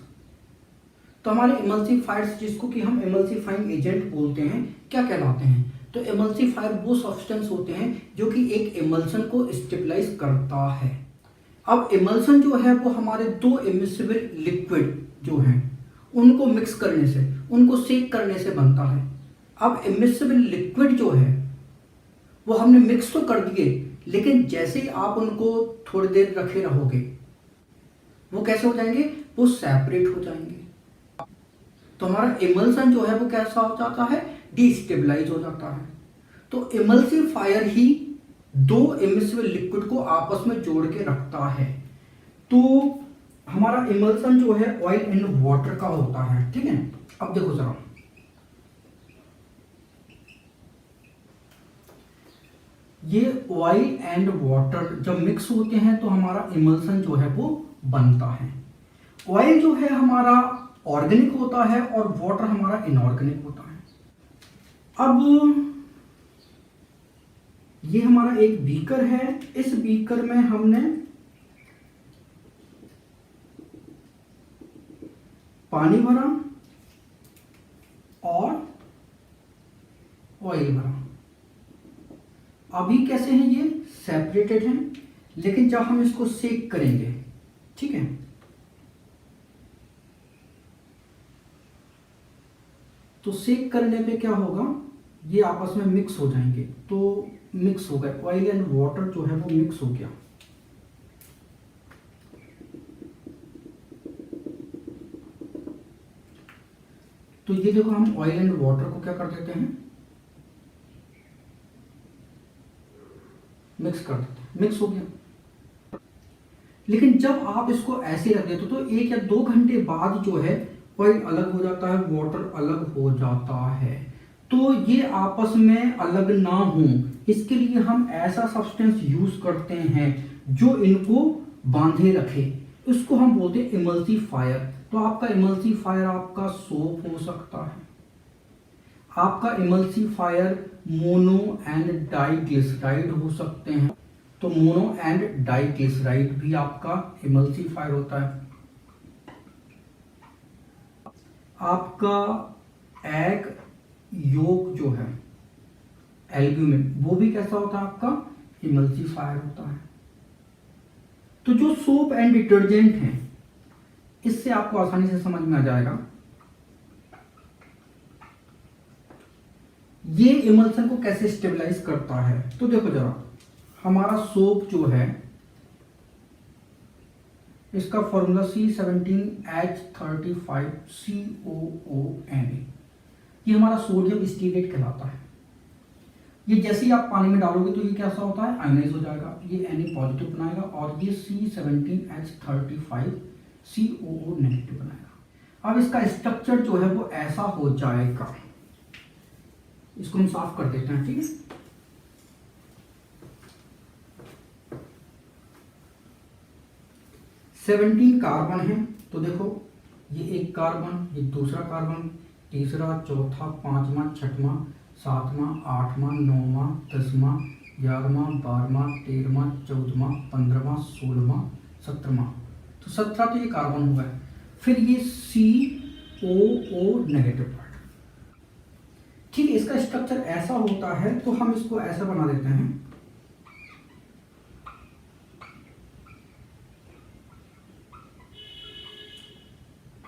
तो हमारे emulsifiers जिसको कि हम इमल्सिफाइंग एजेंट बोलते हैं, क्या कहलाते हैं, तो इमल्सिफायर वो सब्सटेंस होते हैं जो कि एक इमल्सन को स्टेबलाइज करता है। अब इमल्सन जो है वो हमारे 2 इमिसिबल लिक्विड जो हैं उनको मिक्स करने से, उनको शेक करने से बनता है। अब इमिसिबल लिक्विड जो है वो हमने मिक्स तो कर दिए, लेकिन जैसे ही आप उनको थोड़ी देर रखे रहोगे वो कैसे हो जाएंगे, वो सेपरेट हो जाएंगे। तो हमारा इमल्सन जो है वो कैसा हो जाता है, डिस्टेबलाइज हो जाता है। तो इमल्सिफायर ही 2 इमिसिबल लिक्विड को आपस में जोड़ के रखता है। तो हमारा इमल्सन जो है ऑयल एंड वाटर का होता है, ठीक है। अब देखो जरा, ये ऑयल एंड वाटर जब मिक्स होते हैं तो हमारा इमल्सन जो है वो बनता है। ऑयल जो है हमारा ऑर्गेनिक होता है और वाटर हमारा इनऑर्गेनिक होता है। अब ये हमारा एक बीकर है, इस बीकर में हमने पानी भरा और ऑयल भरा। अभी कैसे हैं, ये सेपरेटेड हैं, लेकिन जब हम इसको शेक करेंगे, ठीक है, तो शेक करने पे क्या होगा, ये आपस में मिक्स हो जाएंगे। तो मिक्स हो गए, ऑयल एंड वाटर जो है वो मिक्स हो गया। तो ये देखो, हम ऑयल एंड वाटर को क्या कर देते हैं, मिक्स कर देते हैं, मिक्स हो गया। लेकिन जब आप इसको ऐसे रख देते तो 1 या 2 घंटे बाद जो है ऑयल अलग हो जाता है, वाटर अलग हो जाता है। तो ये आपस में अलग ना हो, इसके लिए हम ऐसा सब्सटेंस यूज करते हैं जो इनको बांधे रखे, उसको हम बोलते हैं इमल्सिफायर। तो आपका इमल्सिफायर आपका सोप हो सकता है, आपका इमल्सिफायर मोनो एंड डाइग्लिसराइड हो सकते हैं। तो मोनो एंड डाइग्लिसराइड भी आपका इमल्सिफायर होता है। आपका एग योक जो है एल्ब्यूमिन, वो भी कैसा होता है, आपका इमल्सिफायर होता है। तो जो सोप एंड डिटर्जेंट है, इससे आपको आसानी से समझ में आ जाएगा ये इमल्सन को कैसे स्टेबलाइज करता है। तो देखो जरा, हमारा सोप जो है इसका फॉर्मूला C17H35COONA, ये हमारा सोडियम स्टीरेट कहलाता है। ये जैसे ही आप पानी में डालोगे तो ये कैसा होता है, आयनाइज हो जाएगा, ये Na पॉजिटिव बनाएगा और ये C17H35COO नेगेटिव बनाएगा। अब इसका स्ट्रक्चर जो है वो ऐसा हो जाएगा, इसको हम साफ कर देते हैं, ठीक है। सेवेंटीन कार्बन है, तो देखो ये एक कार्बन, ये दूसरा कार्बन, तीसरा, चौथा, पांचवा, छठवां, सातवां, आठवां, नौवां, 10वां, 11वां, 12वां, 13वां, 14वां, 15वां, 16वां, 17वां, तो 17 तो ये कार्बन हो गए। फिर ये COO नेगेटिव पार्ट, ठीक है। इसका स्ट्रक्चर ऐसा होता है, तो हम इसको ऐसा बना देते हैं,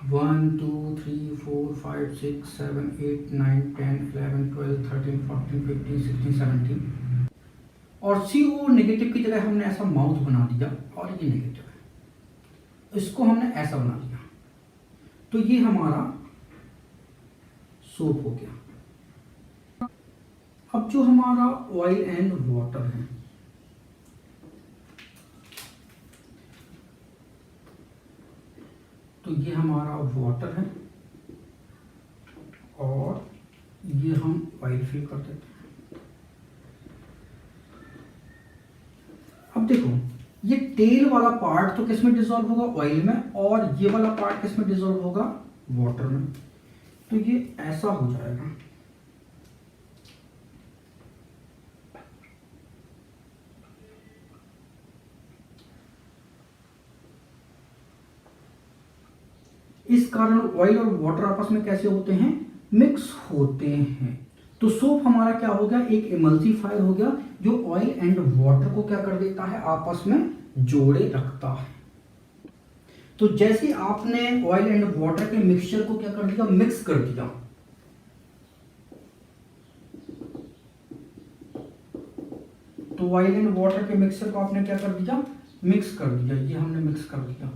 वन, टू, थ्री, 4, 5, 6, 7, 8, 9, 10, 11, 12, 13, 14, 15, 16, 17 और CO नेगेटिव की जगह हमने ऐसा माउथ बना दिया और ये नेगेटिव है, इसको हमने ऐसा बना दिया, तो ये हमारा सोप हो गया। अब जो हमारा ऑयल एंड वाटर है, तो ये हमारा वाटर है और ये हम ऑयल फिल कर देते हैं। अब देखो, ये तेल वाला पार्ट तो किस में डिसॉल्व होगा, ऑयल में, और ये वाला पार्ट किस में डिसॉल्व होगा, वाटर में, तो ये ऐसा हो जाएगा। इस कारण ऑयल और वाटर आपस में कैसे होते हैं, मिक्स होते हैं। तो सोप हमारा क्या हो गया, एक इमल्सिफायर हो गया जो ऑयल एंड वाटर को क्या कर देता है, आपस में जोड़े रखता है। तो जैसे आपने ऑयल एंड वाटर के मिक्सचर को क्या कर दिया, मिक्स कर दिया, तो ऑयल एंड वाटर के मिक्सचर को आपने क्या कर दिया, मिक्स कर दिया, ये हमने मिक्स कर दिया,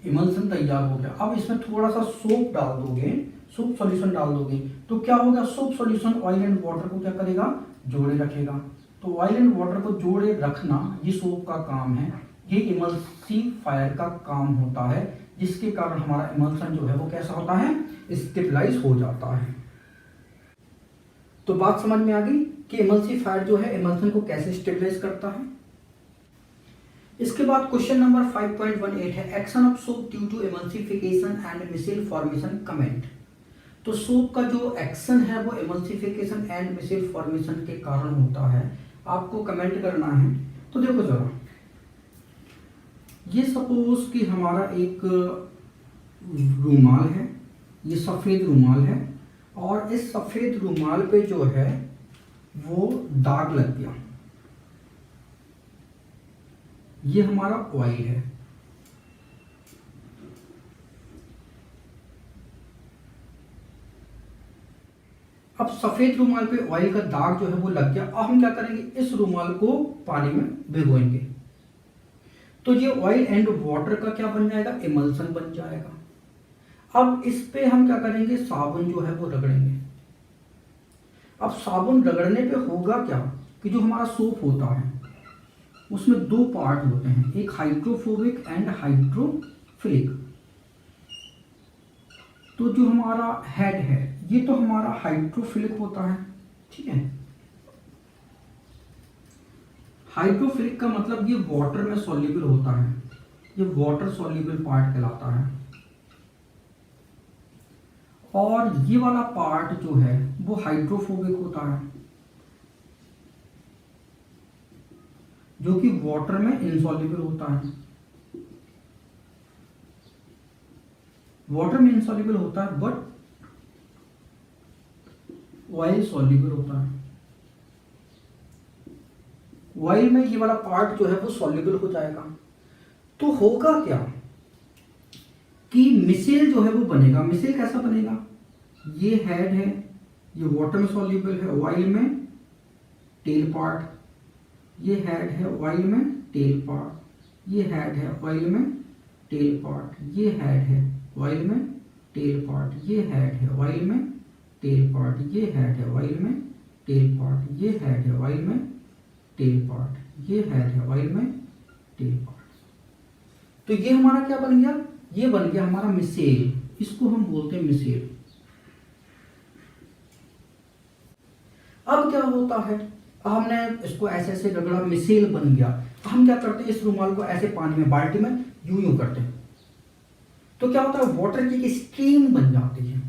इमल्सन तैयार हो गया। अब इसमें थोड़ा सा सोप डाल दोगे, सोप सॉल्यूशन डाल दोगे, तो क्या होगा, soap solution oil and water को क्या करेगा, जोड़े रखेगा। तो ऑयल एंड वाटर को जोड़े रखना ये सोप का काम है, ये इमल्सिफायर का काम होता है, जिसके कारण हमारा इमल्सन जो है वो कैसा होता है, स्टेबलाइज हो जाता है। तो बात समझ में आ गई कि इमल्सिफायर जो है इमल्सन को कैसे स्टेबलाइज करता है। इसके बाद क्वेश्चन नंबर 5.18 है, action of soap due to emulsification and micelle formation comment. तो सोप का जो एक्शन है वो इमल्सिफिकेशन एंड मिसिल फॉर्मेशन के कारण होता है, आपको कमेंट करना है। तो देखो जरा, ये सपोज कि हमारा एक रूमाल है, ये सफेद रूमाल है, और इस सफेद रूमाल पे जो है वो दाग लग गया, ये हमारा ऑयल है। अब सफेद रूमाल पे ऑयल का दाग जो है वो लग गया। अब हम क्या करेंगे, इस रूमाल को पानी में भिगोएंगे, तो ये ऑयल एंड वाटर का क्या बन जाएगा, इमल्सन बन जाएगा। अब इस पे हम क्या करेंगे, साबुन जो है वो रगड़ेंगे। अब साबुन रगड़ने पे होगा क्या कि जो हमारा सोप होता है उसमें दो पार्ट होते हैं, एक हाइड्रोफोबिक एंड हाइड्रोफिलिक। तो जो हमारा हेड है ये तो हमारा हाइड्रोफिलिक होता है, ठीक है। हाइड्रोफिलिक का मतलब ये वाटर में सॉल्युबल होता है, ये वाटर सॉल्युबल पार्ट कहलाता है। और ये वाला पार्ट जो है वो हाइड्रोफोबिक होता है, जो कि वाटर में इनसॉल्युबल होता है। वाटर में इनसॉल्युबल होता है बट ऑयल सॉल्युबल होता है, ऑयल में ये वाला पार्ट जो है वो सॉल्युबल हो जाएगा। तो होगा क्या कि मिसेल जो है वो बनेगा। मिसेल कैसा बनेगा, ये हेड है, ये वाटर में सॉल्युबल है, ऑयल में टेल पार्ट, ये हेड है ऑयल में टेल पार्ट, ये हेड है ऑयल में टेल पार्ट, ये हेड है ऑयल में टेल पार्ट, ये हेड है ऑयल में टेल पार्ट, ये हेड है ऑयल में टेल पार्ट, ये हेड है ऑयल में टेल पार्ट, ये हेड है ऑयल में टेल पार्ट। तो ये हमारा क्या बन गया, ये बन गया हमारा मिसेल, इसको हम बोलते हैं मिसेल। अब क्या होता है, हमने इसको ऐसे ऐसे रगड़ा, मिसेल बन गया। हम क्या करते हैं, इस रुमाल को ऐसे पानी में, बाल्टी में यूं यूं करते हैं, तो क्या होता है, वाटर की एक स्ट्रीम बन जाती है।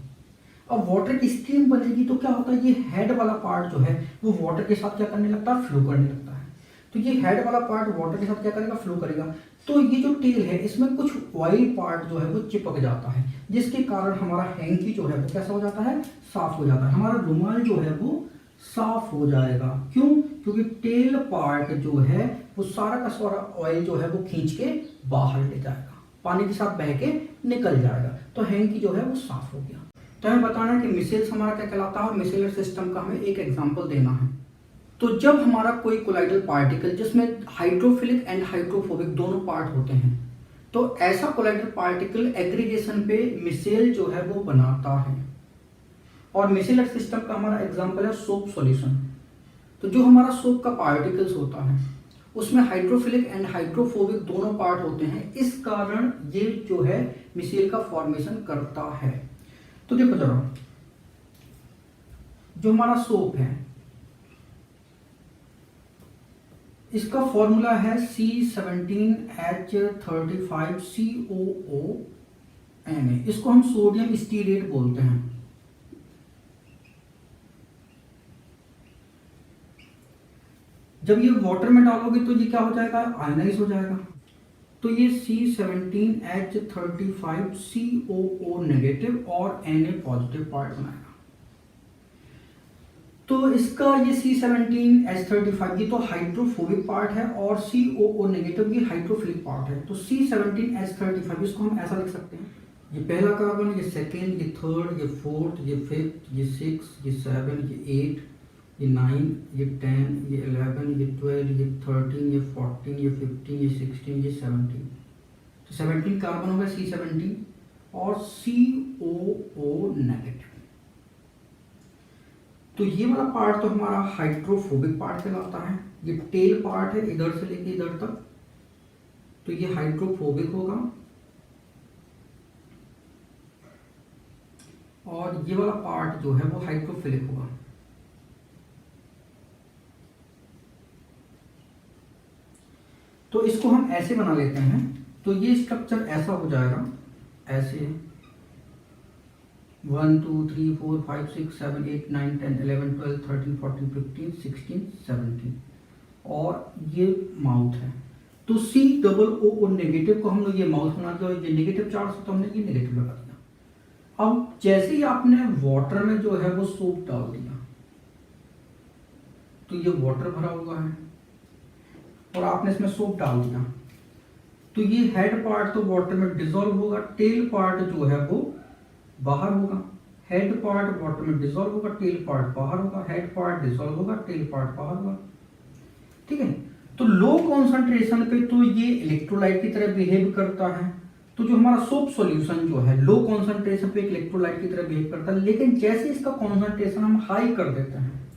अब वाटर की स्ट्रीम बनेगी तो क्या होता है, ये हेड वाला पार्ट जो है वो वाटर के साथ क्या करने लगता है, फ्लो करने लगता है। तो ये हेड वाला पार्ट वाटर के साथ क्या करेगा, फ्लो करेगा। तो ये जो टेल है इसमें कुछ ऑयल पार्ट जो है वो चिपक जाता है, जिसके कारण हमारा हैंकी जो है वो कैसा हो जाता है, साफ हो जाता है। हमारा रुमाल जो है वो साफ हो जाएगा। क्यों, क्योंकि टेल पार्ट जो है वो सारा का सारा ऑयल जो है वो खींच के बाहर ले जाएगा, पानी के साथ बह के निकल जाएगा। तो हैंकी जो है वो साफ हो गया। तो हमें बताना है कि मिसेल्स हमारा क्या कहलाता है और मिसेलर सिस्टम का हमें एक एग्जांपल देना है। तो जब हमारा कोई कोलाइडल पार्टिकल जिसमें हाइड्रोफिलिक एंड हाइड्रोफोबिक दोनों पार्ट होते हैं, तो ऐसा कोलाइडल पार्टिकल एग्रीगेशन पे मिसेल जो है वो बनाता है। और मिसेलर सिस्टम का हमारा एग्जांपल है सोप सॉल्यूशन। तो जो हमारा सोप का पार्टिकल्स होता है उसमें हाइड्रोफिलिक एंड हाइड्रोफोबिक दोनों पार्ट होते हैं, इस कारण ये जो है मिसेल का फॉर्मेशन करता है। तो देखो जरा, जो हमारा सोप है इसका फॉर्मूला है C17H35COO Na। इसको हम सोडियम स्टीरेट बोलते हैं। जब ये वाटर में डालोगे तो ये क्या हो जाएगा, आयनाइज हो जाएगा। तो ये C17H35COO नेगेटिव और Na पॉजिटिव पार्ट बनाएगा। तो इसका ये C17H35 ये तो हाइड्रोफोबिक पार्ट है और COO नेगेटिव ये हाइड्रोफिलिक पार्ट है। तो C17H35 इसको हम ऐसा लिख सकते हैं, ये पहला कार्बन, ये सेकेंड, ये थर्ड, ये फोर्थ, ये फिफ्थ, ये 6, ये 7, ये 8, ये 9, ये 10, ये 11, ये 12, ये 13, ये 14, ये 15, ये 16, ये 17। तो 17 कार्बन होगा C17 और COO नेगेटिव। तो ये वाला पार्ट तो हमारा हाइड्रोफोबिक पार्ट कहलाता है। ये टेल पार्ट है इधर से लेके इधर तक, तो ये हाइड्रोफोबिक होगा। और ये वाला पार्ट जो है वो हाइड्रोफिलिक होगा। तो इसको हम ऐसे बना लेते हैं। तो ये स्ट्रक्चर ऐसा हो जाएगा, ऐसे 1 2 3 4 5 6 7 8 9 10 11 12 13 14 15 16 17 और ये माउथ है। तो COO नेगेटिव को हम लोग ये माउथ बना दिया, ये नेगेटिव चार्ज तो हमने ये नेगेटिव लगा दिया। अब जैसे ही आपने वाटर में जो है वो सोप डाल दिया, तो ये वाटर भरा हुआ है और आपने इसमें सोप डाल दिया, तो ये हेड पार्ट तो वाटर में डिसॉल्व होगा, टेल पार्ट जो है वो बाहर होगा। हेड पार्ट वाटर में डिसॉल्व होगा, टेल पार्ट बाहर होगा, हेड पार्ट डिसॉल्व होगा, टेल पार्ट बाहर होगा। ठीक है, तो लो कॉन्सेंट्रेशन पे तो ये इलेक्ट्रोलाइट की तरह बिहेव करता है। तो जो हमारा सोप सॉल्यूशन जो है लो कॉन्सेंट्रेशन पे इलेक्ट्रोलाइट की तरह बिहेव करता है, लेकिन जैसे इसका कॉन्सेंट्रेशन हम हाई कर देते हैं,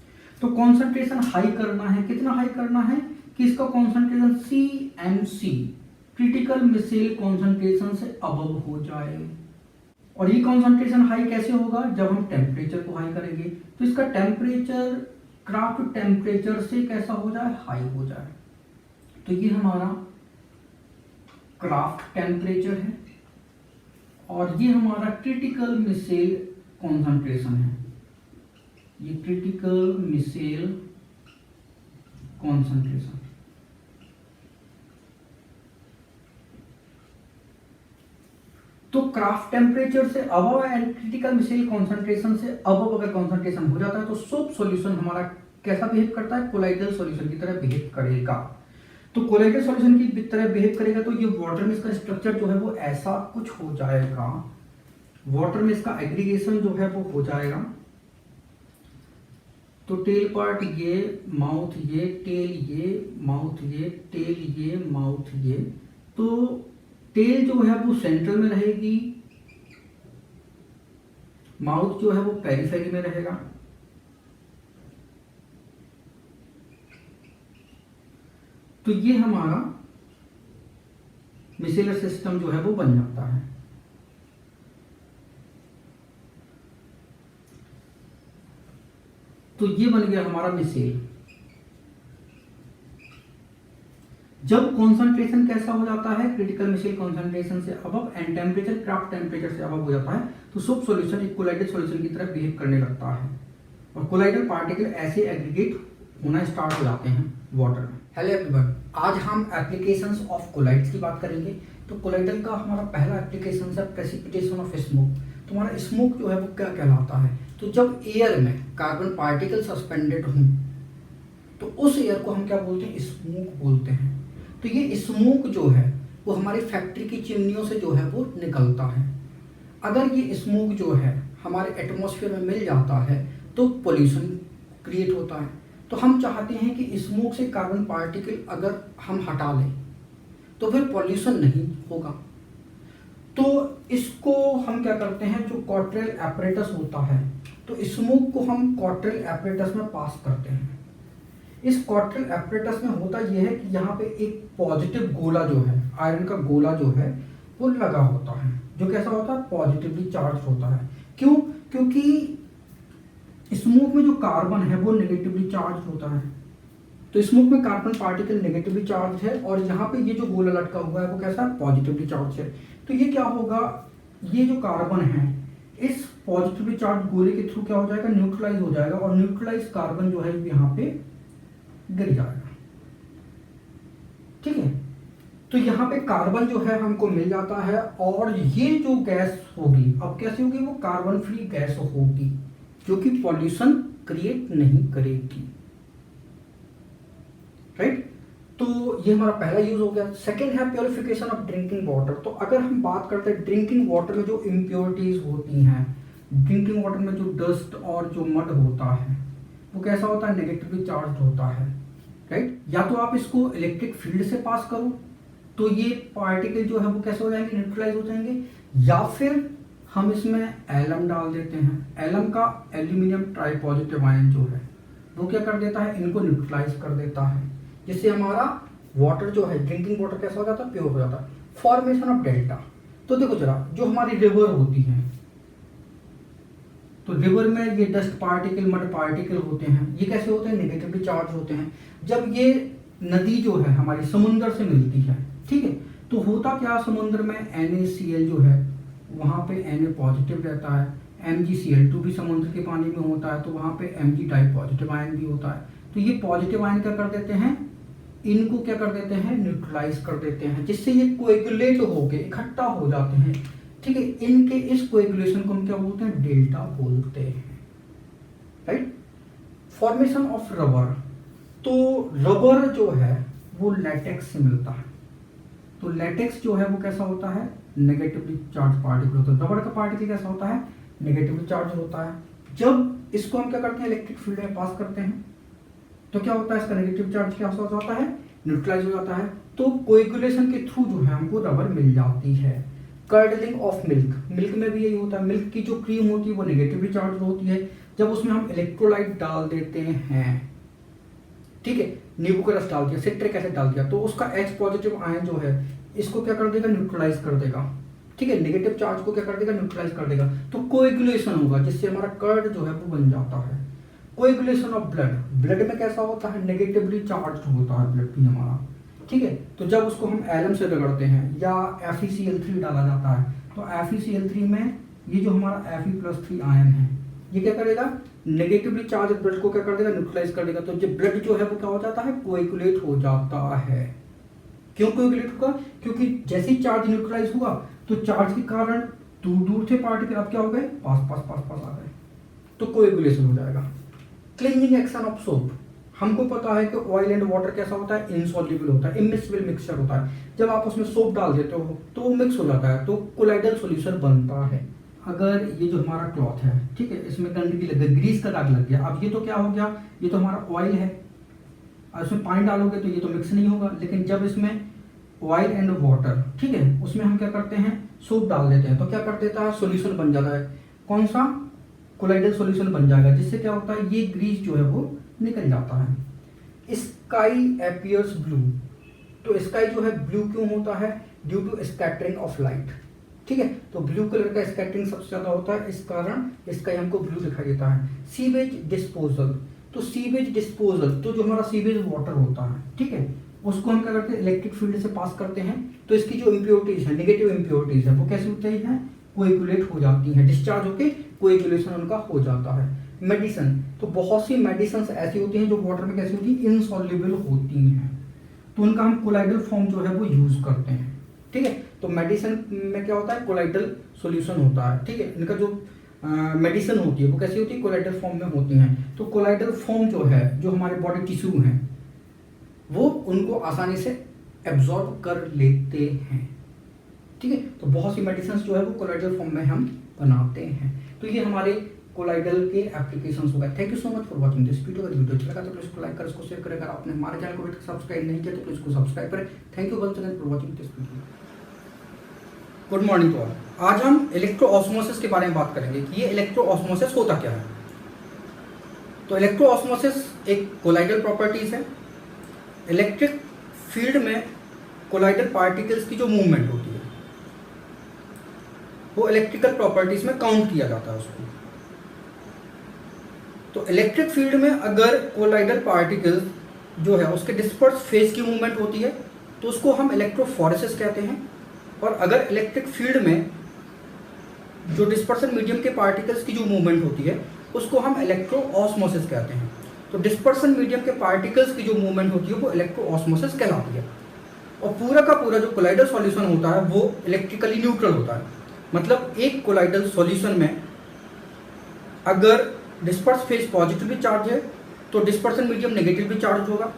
तो कॉन्सेंट्रेशन हाई करना है, कितना हाई करना है कि इसका concentration CMC critical micelle concentration से अबव हो जाए। और ये कॉन्सेंट्रेशन हाई कैसे होगा, जब हम टेम्परेचर को हाई करेंगे। तो इसका टेम्परेचर क्राफ्ट टेम्परेचर से कैसा हो जाए, हाई हो जाए। तो ये हमारा क्राफ्ट टेम्परेचर है और ये हमारा क्रिटिकल मिसेल कॉन्सेंट्रेशन है। ये क्रिटिकल मिसेल कॉन्सेंट्रेशन। तो क्राफ्ट टेम्परेचर से above and critical micelle concentration से अबव अगर कॉन्सेंट्रेशन हो जाता है तो सोप सॉल्यूशन हमारा कैसा बिहेव करता है, कोलाइडल सॉल्यूशन की तरह बिहेव करेगा। तो कोलाइडल सॉल्यूशन की तरह बिहेव करेगा तो ये वाटर में इसका स्ट्रक्चर जो है वो ऐसा कुछ हो जाएगा, वाटर में इसका एग्रीगेशन जो है वो हो जाएगा। तो टेल पार्ट ये, माउथ ये, टेल ये, माउथ ये, टेल ये, माउथ ये। तो टेल जो है वो सेंट्रल में रहेगी, माउथ जो है वो पेरिफेरी में रहेगा। तो ये हमारा मिसेलर सिस्टम जो है वो बन जाता है। तो ये बन गया हमारा मिसेल। जब कॉन्सेंट्रेशन कैसा हो जाता है, क्रिटिकल मिसेल कॉन्सेंट्रेशन से above and temperature craft temperature से अबव हो जाता है, तो सब सॉल्यूशन एक कोलाइडल सॉल्यूशन की तरह बिहेव करने लगता है और कोलाइडल पार्टिकल ऐसे एग्रीगेट होना स्टार्ट हो जाते हैं वाटर में। हेलो एवरीवन, आज हम एप्लीकेशंस ऑफ कोलाइड्स की बात करेंगे। तो कोलाइडल का हमारा पहला एप्लीकेशन है प्रेसिपिटेशन ऑफ स्मोक। तो हमारा स्मोक जो है वो क्या कहलाता है, तो जब एयर में कार्बन पार्टिकल सस्पेंडेड हों तो उस एयर को हम क्या बोलते हैं, स्मोक बोलते हैं। तो ये स्मोक जो है वो हमारी फैक्ट्री की चिमनियों से जो है वो निकलता है। अगर ये स्मोक जो है हमारे एटमॉस्फेयर में मिल जाता है तो पोल्यूशन क्रिएट होता है। तो हम चाहते हैं कि स्मोक से कार्बन पार्टिकल अगर हम हटा लें तो फिर पॉल्यूशन नहीं होगा। तो इसको हम क्या करते हैं, जो कॉट्रेल एपरेटस होता है, तो स्मोक को हम कॉट्रेल एपरेटस में पास करते हैं। इस कॉट्रेल एपरेटस में होता यह है कि यहाँ पे एक पॉजिटिव गोला जो है, आयरन का गोला जो है वो लगा होता है, जो कैसा होता है, पॉजिटिवली चार्ज होता है। क्यों? क्योंकि स्मोक में जो कार्बन है वो नेगेटिवली चार्ज होता है। तो स्मोक में कार्बन पार्टिकल नेगेटिवली चार्ज है और यहाँ पे ये जो गोला लटका हुआ है वो कैसा है, पॉजिटिवली चार्ज है। तो ये क्या होगा, ये जो कार्बन है इस पॉजिटिवली चार्ज गोले के थ्रू क्या हो जाएगा, न्यूट्रलाइज हो जाएगा और न्यूट्रलाइज कार्बन जो है यहाँ पे गिर जाएगा। ठीक है, तो यहाँ पे कार्बन जो है हमको मिल जाता है और ये जो गैस होगी अब कैसी होगी, वो कार्बन फ्री गैस होगी जो कि पॉल्यूशन क्रिएट नहीं करेगी। राइट, तो ये हमारा पहला यूज हो गया। सेकेंड है प्योरिफिकेशन ऑफ ड्रिंकिंग वाटर। तो अगर हम बात करते हैं ड्रिंकिंग वाटर में जो इम्प्योरिटीज होती हैं, ड्रिंकिंग वाटर में जो डस्ट और जो मड होता है वो कैसा होता है, नेगेटिवली चार्ज होता है। राइट, या तो आप इसको इलेक्ट्रिक फील्ड से पास करो तो ये पार्टिकल जो है वो कैसे हो जाएंगे, न्यूट्रलाइज हो जाएंगे, या फिर हम इसमें एलम डाल देते हैं। एलम का एल्यूमिनियम ट्राइपॉजिटिव आयन जो है वो क्या कर देता है, इनको न्यूट्रलाइज कर देता है, जिससे हमारा वाटर जो है, ड्रिंकिंग वाटर कैसा हो जाता है, प्योर हो जाता है। Formation of delta. तो देखो जरा, जो हमारी रिवर होती है, तो रिवर में ये डस्ट पार्टिकल, मड पार्टिकल होते हैं, ये कैसे होते हैं, नेगेटिवली चार्ज होते हैं। जब ये नदी जो है हमारी समुद्र से मिलती है, ठीक है, तो होता क्या, समुद्र में NaCl जो है वहाँ पे Na पॉजिटिव रहता है, MgCl2 भी समुद्र के पानी में होता है, तो वहाँ पे Mg टाइप पॉजिटिव आयन भी होता है। तो ये पॉजिटिव आयन क्या कर देते हैं, इनको क्या कर देते हैं, न्यूट्रलाइज कर देते हैं, जिससे ये कोएगुलेट होके इकट्ठा हो जाते हैं। ठीक है, इनके इस कोएगुलेशन को हम क्या बोलते हैं, डेल्टा बोलते हैं। Right, formation of rubber. तो रबर जो है वो लेटेक्स से मिलता है। तो लेटेक्स जो है वो कैसा होता है, नेगेटिवली चार्ज पार्टिकल होता है। रबर का पार्टिकल कैसा होता है, नेगेटिवली चार्ज होता है। जब इसको हम क्या करते हैं, इलेक्ट्रिक फील्ड में पास करते हैं तो क्या होता है, इसका नेगेटिव चार्ज क्या हो जाता है, न्यूट्रलाइज हो जाता है। तो कोएगुलेशन के थ्रू जो है हमको रबर मिल जाती है। Curdling of milk. मिल्क में भी यही होता है, मिल्क की जो क्रीम होती है वो नेगेटिवली चार्ज होती है। जब उसमें हम इलेक्ट्रोलाइट डाल देते हैं, ठीक है, नींबू का रस डाल दिया, सिट्रिक एसिड डाल दिया, तो उसका H पॉजिटिव आयन जो है इसको क्या कर देगा, न्यूट्रलाइज कर देगा। ठीक है, नेगेटिव चार्ज को क्या कर देगा, न्यूट्रलाइज कर देगा। तो कोएगुलेशन होगा जिससे हमारा कर्ड जो है वो बन जाता है। Coagulation of blood. ब्लड में कैसा होता है, नेगेटिवली चार्ज होता है ब्लड भी हमारा। ठीक है, तो जब उसको हम एलम से रगड़ते हैं या FeCl3 डाला जाता है, तो FeCl3 में ये जो हमारा Fe+3 आयन है ये क्या करेगा, नेगेटिवली चार्ज ब्लड को क्या कर देगा, न्यूट्रलाइज कर देगा। तो जो ब्लड जो है वो क्या हो जाता है, कोएगुलेट हो जाता है। क्यों कोएगुलेट होगा, क्योंकि जैसे ही चार्ज न्यूट्रलाइज हुआ तो चार्ज के कारण दूर दूर थे पार्टिकल, अब क्या हो गए, पास पास पास पास आ गए, तो कोएगुलेशन हो जाएगा। Cleansing action of soap. हमको पता है कि ऑयल एंड वाटर कैसा होता है, इनसॉल्युबल होता है, इमिक्सिबल मिक्सचर होता है। जब आप उसमें सोप डाल देते हो तो वो मिक्स हो जाता है, तो कोलाइडल सॉल्यूशन बनता है। अगर ये जो हमारा क्लॉथ है, ठीक है, इसमें गंदगी लग गई, ग्रीस का दाग लग गया, अब ये तो क्या हो गया, ये तो हमारा ऑयल है, और इसमें पानी डालोगे तो ये तो मिक्स नहीं होगा। लेकिन जब इसमें ऑयल एंड वाटर, ठीक है, उसमें हम क्या करते हैं, सोप डाल देते हैं, तो क्या कर देता है, सॉल्यूशन बन जाता है। कौन सा, कोलाइडल सॉल्यूशन बन जाएगा, जिससे क्या होता है, ये ग्रीस जो है वो निकल जाता है। स्काई एपियर्स ब्लू, तो स्काई जो है ब्लू क्यों होता है, due to scattering of light, ठीक है, तो ब्लू कलर का स्कैटरिंग सबसे ज्यादा होता है, इस कारण स्काई हमको ब्लू दिखाई देता है। सीवेज डिस्पोजल, तो सीवेज डिस्पोजल, तो जो हमारा सीवेज वाटर होता है, ठीक है, उसको हम क्या करते हैं, इलेक्ट्रिक फील्ड से पास करते हैं, तो इसकी जो इम्प्योरिटीज है, नेगेटिव इम्प्योरिटीज है, वो कैसे होती है, कोएगुलेट हो जाती हैं, डिस्चार्ज होके कोएगुलेशन उनका हो जाता है। मेडिसिन, तो बहुत सी मेडिसिन ऐसी होती हैं जो वाटर में कैसी होती है, इनसॉल्युबल होती हैं, तो उनका हम कोलाइडल फॉर्म जो है वो यूज करते हैं, ठीक है। तो मेडिसिन में क्या होता है, कोलाइडल सॉल्यूशन होता है, ठीक है। इनका जो मेडिसिन होती है वो कैसी होती है, कोलाइडल फॉर्म में होती हैं। तो कोलाइडल फॉर्म जो है, जो हमारे बॉडी टिश्यू हैं, वो उनको आसानी से एब्जॉर्ब कर लेते हैं, ठीक है। तो बहुत सी मेडिसिन जो है वो कोलाइडल फॉर्म में हम बनाते हैं। तो ये हमारे कोलाइडल के एप्लीकेशंस हो गए। Thank you so much for watching this video. अगर वीडियो अच्छा लगा तो प्लीज इसको लाइक करें, इसको शेयर करें। अगर आपने हमारे चैनल को अभी तक सब्सक्राइब नहीं किया तो प्लीज इसको सब्सक्राइब करें। Thank you once again for watching this video. Good morning to all. आज हम इलेक्ट्रोऑस्मोसिस के बारे में बात करेंगे कि ये इलेक्ट्रोऑस्मोसिस होता क्या है। तो इलेक्ट्रोऑस्मोसिस एक कोलाइडल प्रॉपर्टीज है। इलेक्ट्रिक फील्ड में कोलाइडल पार्टिकल्स की जो मूवमेंट होती है वो इलेक्ट्रिकल प्रॉपर्टीज में काउंट किया जाता है उसको। तो इलेक्ट्रिक फील्ड में अगर कोलाइडल पार्टिकल्स जो है उसके डिस्पर्स फेज की मूवमेंट होती है तो उसको हम इलेक्ट्रोफोरेसिस कहते हैं। और अगर इलेक्ट्रिक फील्ड में जो डिस्पर्सन मीडियम के पार्टिकल्स की जो मूवमेंट होती है उसको हम इलेक्ट्रोऑस्मोसिस कहते हैं। तो डिस्पर्सन मीडियम के पार्टिकल्स की जो मूवमेंट होती है वो इलेक्ट्रोऑस्मोसिस कहलाती है। और पूरा का पूरा जो कोलाइडल सॉल्यूशन होता है वो इलेक्ट्रिकली न्यूट्रल होता है। मतलब एक कोलाइडल सॉल्यूशन में अगर डिस्पर्स फेज पॉजिटिवली चार्ज है तो डिस्पर्सन मीडियम नेगेटिवली चार्ज होगा।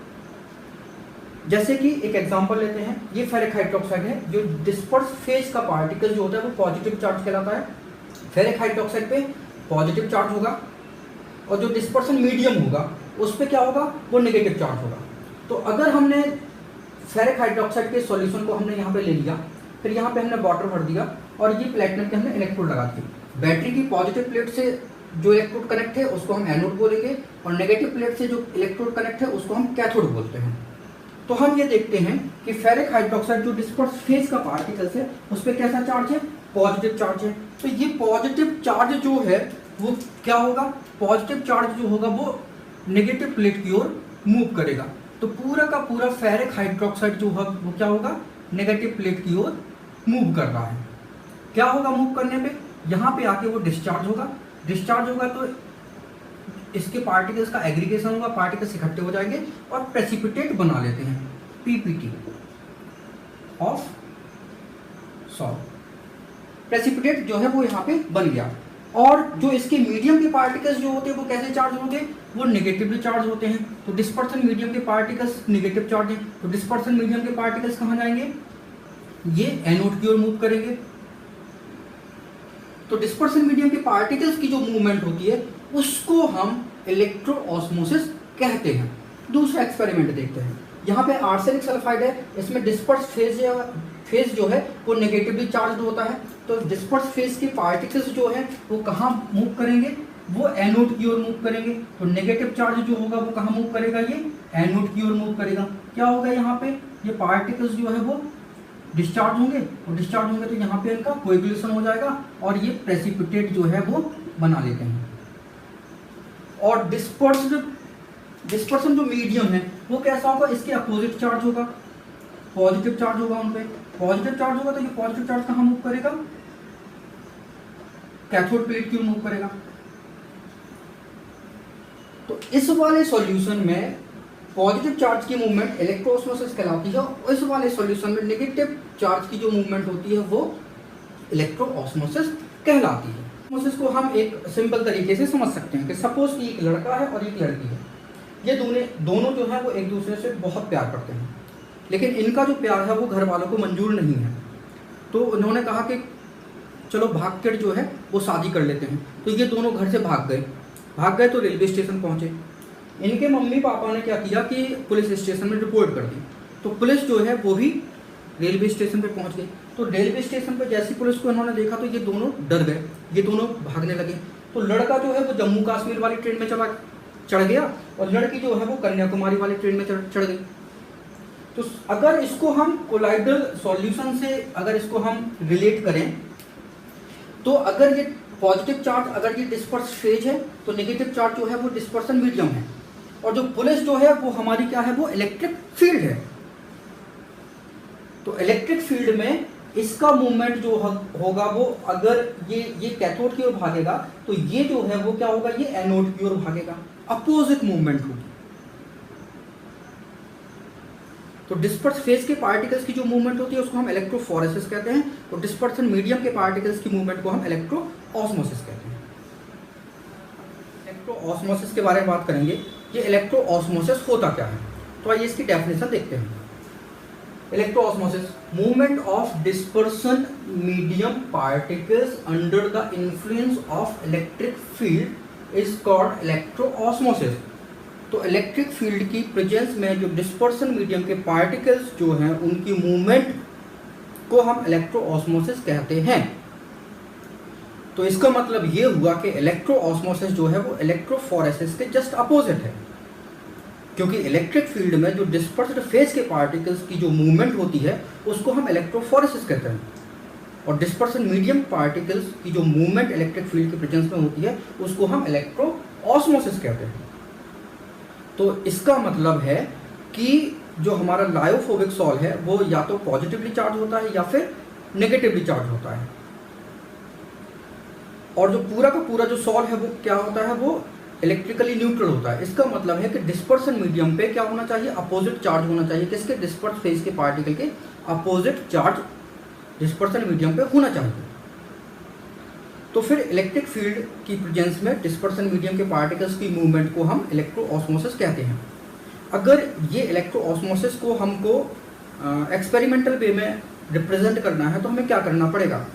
जैसे कि एक एग्जांपल लेते हैं, ये फेरिक हाइड्रोक्साइड है, जो डिस्पर्स फेज का पार्टिकल जो होता है वो पॉजिटिव चार्ज कहलाता है। फेरिक हाइड्रोक्साइड पे पॉजिटिव चार्ज होगा और जो डिस्पर्सन मीडियम होगा उस पर क्या होगा, वो नेगेटिव चार्ज होगा। तो अगर हमने फेरिक हाइड्रोक्साइड के सॉल्यूशन को हमने यहाँ पे ले लिया, फिर यहाँ पे हमने वाटर भर दिया और ये प्लेटिनम के हमने इलेक्ट्रोड लगा दिए। बैटरी की पॉजिटिव प्लेट से जो इलेक्ट्रोड कनेक्ट है उसको हम एनोड बोलेंगे और नेगेटिव प्लेट से जो इलेक्ट्रोड कनेक्ट है उसको हम कैथोड बोलते हैं। तो हम ये देखते हैं कि फेरिक हाइड्रोक्साइड जो डिस्पर्स फेज का पार्टिकल्स है उस पर कैसा चार्ज है, पॉजिटिव चार्ज है। तो ये पॉजिटिव चार्ज जो है वो क्या होगा, पॉजिटिव चार्ज जो होगा वो नेगेटिव प्लेट की ओर मूव करेगा। तो पूरा का पूरा फेरिक हाइड्रोक्साइड जो है वो क्या होगा, नेगेटिव प्लेट की ओर मूव कर रहा है। क्या होगा मूव करने पे, यहाँ पे आके वो डिस्चार्ज होगा। डिस्चार्ज होगा तो इसके पार्टिकल्स का एग्रीगेशन होगा, पार्टिकल्स इकट्ठे हो जाएंगे और प्रेसिपिटेट बना लेते हैं, पीपीटी ऑफ सॉल्ट। प्रेसिपिटेट जो है वो यहाँ पे बन गया। और जो इसके मीडियम के पार्टिकल्स जो होते हैं वो कैसे चार्ज होते हैं, वो नेगेटिवली चार्ज होते हैं। तो डिस्पर्सन मीडियम के पार्टिकल्स नेगेटिव चार्ज हैं, तो डिस्पर्सन मीडियम के पार्टिकल्स कहाँ जाएंगे, ये एनोड की ओर मूव करेंगे। तो डिस्पर्सन मीडियम के पार्टिकल्स की जो मूवमेंट होती है उसको हम इलेक्ट्रोऑस्मोसिस कहते हैं। दूसरा एक्सपेरिमेंट देखते हैं। यहाँ पे आर्सेनिक सल्फाइड है, इसमें डिस्पर्स फेज जो है वो नेगेटिवली चार्ज होता है। तो डिस्पर्स फेज के पार्टिकल्स जो है वो कहाँ मूव करेंगे, वो एनोड की ओर मूव करेंगे। तो नेगेटिव चार्ज जो होगा वो कहाँ मूव करेगा, ये एनोड की ओर मूव करेगा। क्या होगा यहाँ पे, ये पार्टिकल्स जो है वो डिस्चार्ज होंगे और डिस्चार्ज होंगे तो यहाँ पे इनका कोएगुलेशन हो जाएगा और ये प्रेसिपिटेट जो है वो बना लेते हैं। और डिस्पर्सन जो मीडियम है वो कैसा होगा, इसके अपोजिट चार्ज होगा, पॉजिटिव चार्ज होगा उन पे। पॉजिटिव चार्ज होगा तो ये पॉजिटिव चार्ज कहाँ मूव करेगा, कैथोड प्लेट की ओर मूव करेगा। तो इस वाले सॉल्यूशन में पॉजिटिव चार्ज की मूवमेंट इलेक्ट्रोऑस्मोसिस कहलाती है और इस वाले सॉल्यूशन में नेगेटिव चार्ज की जो मूवमेंट होती है वो इलेक्ट्रोऑस्मोसिस कहलाती है। ऑस्मोसिस को हम एक सिंपल तरीके से समझ सकते हैं कि सपोज कि एक लड़का है और एक लड़की है। ये दोनों जो है वो एक दूसरे से बहुत प्यार करते हैं, लेकिन इनका जो प्यार है वो घर वालों को मंजूर नहीं है। तो उन्होंने कहा कि चलो भाग कर जो है वो शादी कर लेते हैं। तो ये दोनों घर से भाग गए तो रेलवे स्टेशन पहुंचे। इनके मम्मी पापा ने क्या किया कि पुलिस स्टेशन में रिपोर्ट कर दी। तो पुलिस जो है वो भी रेलवे स्टेशन पे पहुंच गई। तो रेलवे स्टेशन पे जैसी पुलिस को इन्होंने देखा तो ये दोनों डर गए, ये दोनों भागने लगे। तो लड़का जो है वो जम्मू कश्मीर वाली ट्रेन में चढ़ गया और लड़की जो है वो कन्याकुमारी वाली ट्रेन में चढ़ गई। तो अगर इसको हम कोलाइडल सॉल्यूशन से अगर इसको हम रिलेट करें, तो अगर ये पॉजिटिव चार्ज अगर ये डिस्पर्स फेज है तो नेगेटिव चार्ज जो है वो डिस्पर्सन मीडियम है, और जो पुलिस जो है वो हमारी क्या है, वो इलेक्ट्रिक फील्ड है। तो इलेक्ट्रिक फील्ड में इसका मूवमेंट जो होगा वो अगर ये कैथोड की ओर भागेगा तो ये जो है वो क्या होगा, ये एनोड की ओर भागेगा, अपोजिट मूवमेंट होगी। तो डिस्पर्स फेज के पार्टिकल्स की जो मूवमेंट होती है उसको हम इलेक्ट्रोफोरेसिस कहते हैं, और डिस्पर्सन मीडियम के पार्टिकल्स की मूवमेंट को हम इलेक्ट्रोऑस्मोसिस कहते हैं। इलेक्ट्रोऑस्मोसिस के बारे में बात करेंगे। ये इलेक्ट्रोऑस्मोसिस होता क्या है, तो आइए इसकी डेफिनेशन देखते हैं। Electroosmosis, movement of dispersion medium particles under the influence of electric field is called electroosmosis. तो इलेक्ट्रिक फील्ड की प्रेजेंस में जो डिस्पर्सन मीडियम के पार्टिकल्स जो हैं उनकी मूवमेंट को हम इलेक्ट्रोऑस्मोसिस कहते हैं। तो इसका मतलब ये हुआ कि इलेक्ट्रोऑस्मोसिस जो है वो इलेक्ट्रोफोरेसिस के जस्ट अपोजिट है, क्योंकि इलेक्ट्रिक फील्ड में जो डिस्पर्स्ड फेज के पार्टिकल्स की जो मूवमेंट होती है उसको हम इलेक्ट्रोफोरेसिस कहते हैं, और डिस्पर्सन मीडियम पार्टिकल्स की जो मूवमेंट इलेक्ट्रिक फील्ड के प्रेजेंस में होती है उसको हम इलेक्ट्रोऑस्मोसिस कहते हैं। तो इसका मतलब है कि जो हमारा लायोफोबिक सॉल है वो या तो पॉजिटिवली चार्ज होता है या फिर नेगेटिवली चार्ज होता है, और जो पूरा का पूरा जो सॉल है वो क्या होता है, वो इलेक्ट्रिकली न्यूट्रल होता है। इसका मतलब है कि डिस्पर्सन मीडियम पे क्या होना चाहिए, अपोजिट चार्ज होना चाहिए। किसके, डिस्पर्स फेज के पार्टिकल के अपोजिट चार्ज डिस्पर्सन मीडियम पे होना चाहिए। तो फिर इलेक्ट्रिक फील्ड की प्रेजेंस में डिस्पर्सन मीडियम के पार्टिकल्स की मूवमेंट को हम इलेक्ट्रोऑस्मोसिस कहते हैं। अगर ये इलेक्ट्रोऑस्मोसिस को हमको एक्सपेरिमेंटल वे में रिप्रेजेंट करना है तो हमें क्या करना पड़ेगा,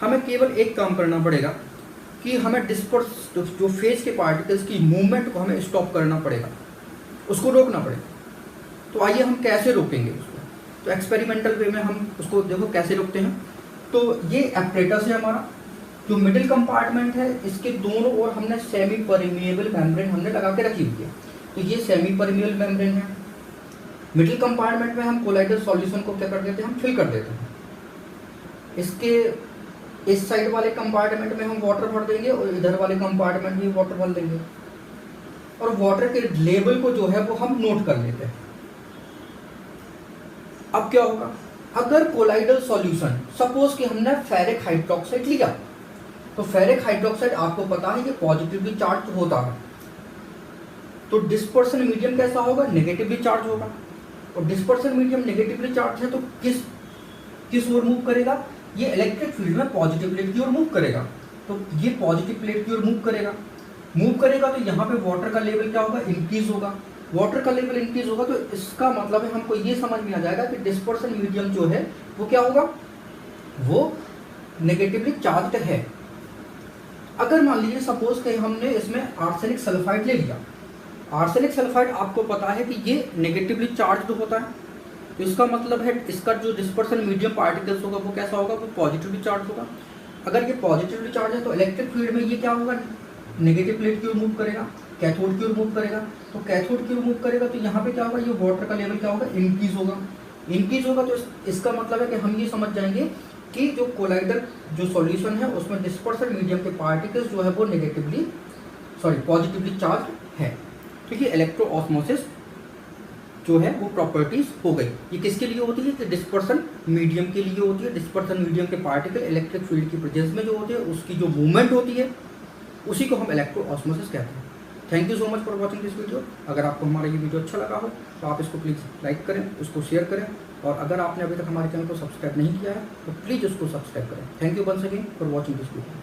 हमें केवल एक काम करना पड़ेगा कि हमें डिस्पर्स जो फेज के पार्टिकल्स की मूवमेंट को हमें स्टॉप करना पड़ेगा, उसको रोकना पड़ेगा। तो आइए हम कैसे रोकेंगे उसको, तो एक्सपेरिमेंटल वे में हम उसको देखो कैसे रोकते हैं। तो ये एपरेटस है हमारा, जो मिडिल कंपार्टमेंट है इसके दोनों ओर हमने सेमी परमेएबल मेम्ब्रेन हमने लगा के रखी हुई है। तो ये सेमी परमेएबल मेम्ब्रेन है। मिडिल कंपार्टमेंट में हम कोलाइडल सॉल्यूशन को क्या कर देते हैं, हम फिल कर देते हैं। इसके इस साइड वाले कंपार्टमेंट में हम वाटर भर देंगे और इधर वाले कंपार्टमेंट में वाटर भर देंगे, और वाटर के लेवल को जो है वो हम नोट कर लेते हैं। अब क्या होगा, अगर कोलाइडल सॉल्यूशन सपोज कि हमने फेरिक हाइड्रोक्साइड लिया, तो फेरिक हाइड्रोक्साइड आपको पता है कि पॉजिटिवली चार्ज होता है, तो डिस्पर्सन मीडियम कैसा होगा, नेगेटिवली चार्ज होगा। और डिस्पर्सन मीडियम नेगेटिवली चार्ज है तो किस ओर मूव करेगा, ये इलेक्ट्रिक फील्ड में पॉजिटिव प्लेट की ओर मूव करेगा। तो ये पॉजिटिव प्लेट की ओर मूव करेगा तो यहाँ पे वाटर का लेवल क्या होगा, इंक्रीज होगा। वाटर का लेवल इंक्रीज होगा तो इसका मतलब है हमको ये समझ में आ जाएगा कि डिस्पर्सन मीडियम जो है वो क्या होगा, वो नेगेटिवली चार्ज्ड है। अगर मान लीजिए सपोज कि हमने इसमें आर्सेनिक सल्फाइड ले लिया, आर्सेनिक सल्फाइड आपको पता है कि ये नेगेटिवली चार्ज्ड होता है, तो इसका मतलब है इसका जो डिस्पर्सन मीडियम पार्टिकल्स होगा वो कैसा होगा, वो पॉजिटिवली चार्ज होगा। अगर ये पॉजिटिवली चार्ज है तो इलेक्ट्रिक फील्ड में ये क्या होगा, नेगेटिव प्लेट की ओर मूव करेगा, कैथोड की ओर मूव करेगा। तो कैथोड की ओर मूव करेगा तो यहाँ पे क्या होगा, ये वाटर का लेवल क्या होगा, इंक्रीज होगा। तो इसका मतलब है कि हम ये समझ जाएंगे कि जो कोलाइडल जो सॉल्यूशन है उसमें डिस्पर्सन मीडियम के पार्टिकल्स जो है वो पॉजिटिवली चार्ज है। तो ये इलेक्ट्रोऑस्मोसिस जो है वो प्रॉपर्टीज हो गई। ये किसके लिए होती है, कि डिस्पर्सन मीडियम के लिए होती है। डिस्पर्सन मीडियम के पार्टिकल इलेक्ट्रिक फील्ड की प्रेजेंस में जो होते हैं उसकी जो मूवमेंट होती है उसी को हम इलेक्ट्रोऑस्मोसिस कहते हैं। Thank you so much for watching this video. अगर आपको हमारा ये वीडियो अच्छा लगा हो तो आप इसको प्लीज़ लाइक करें, उसको शेयर करें, और अगर आपने अभी तक हमारे चैनल को सब्सक्राइब नहीं किया है तो प्लीज़ उसको सब्सक्राइब करें। Thank you once again for watching this video.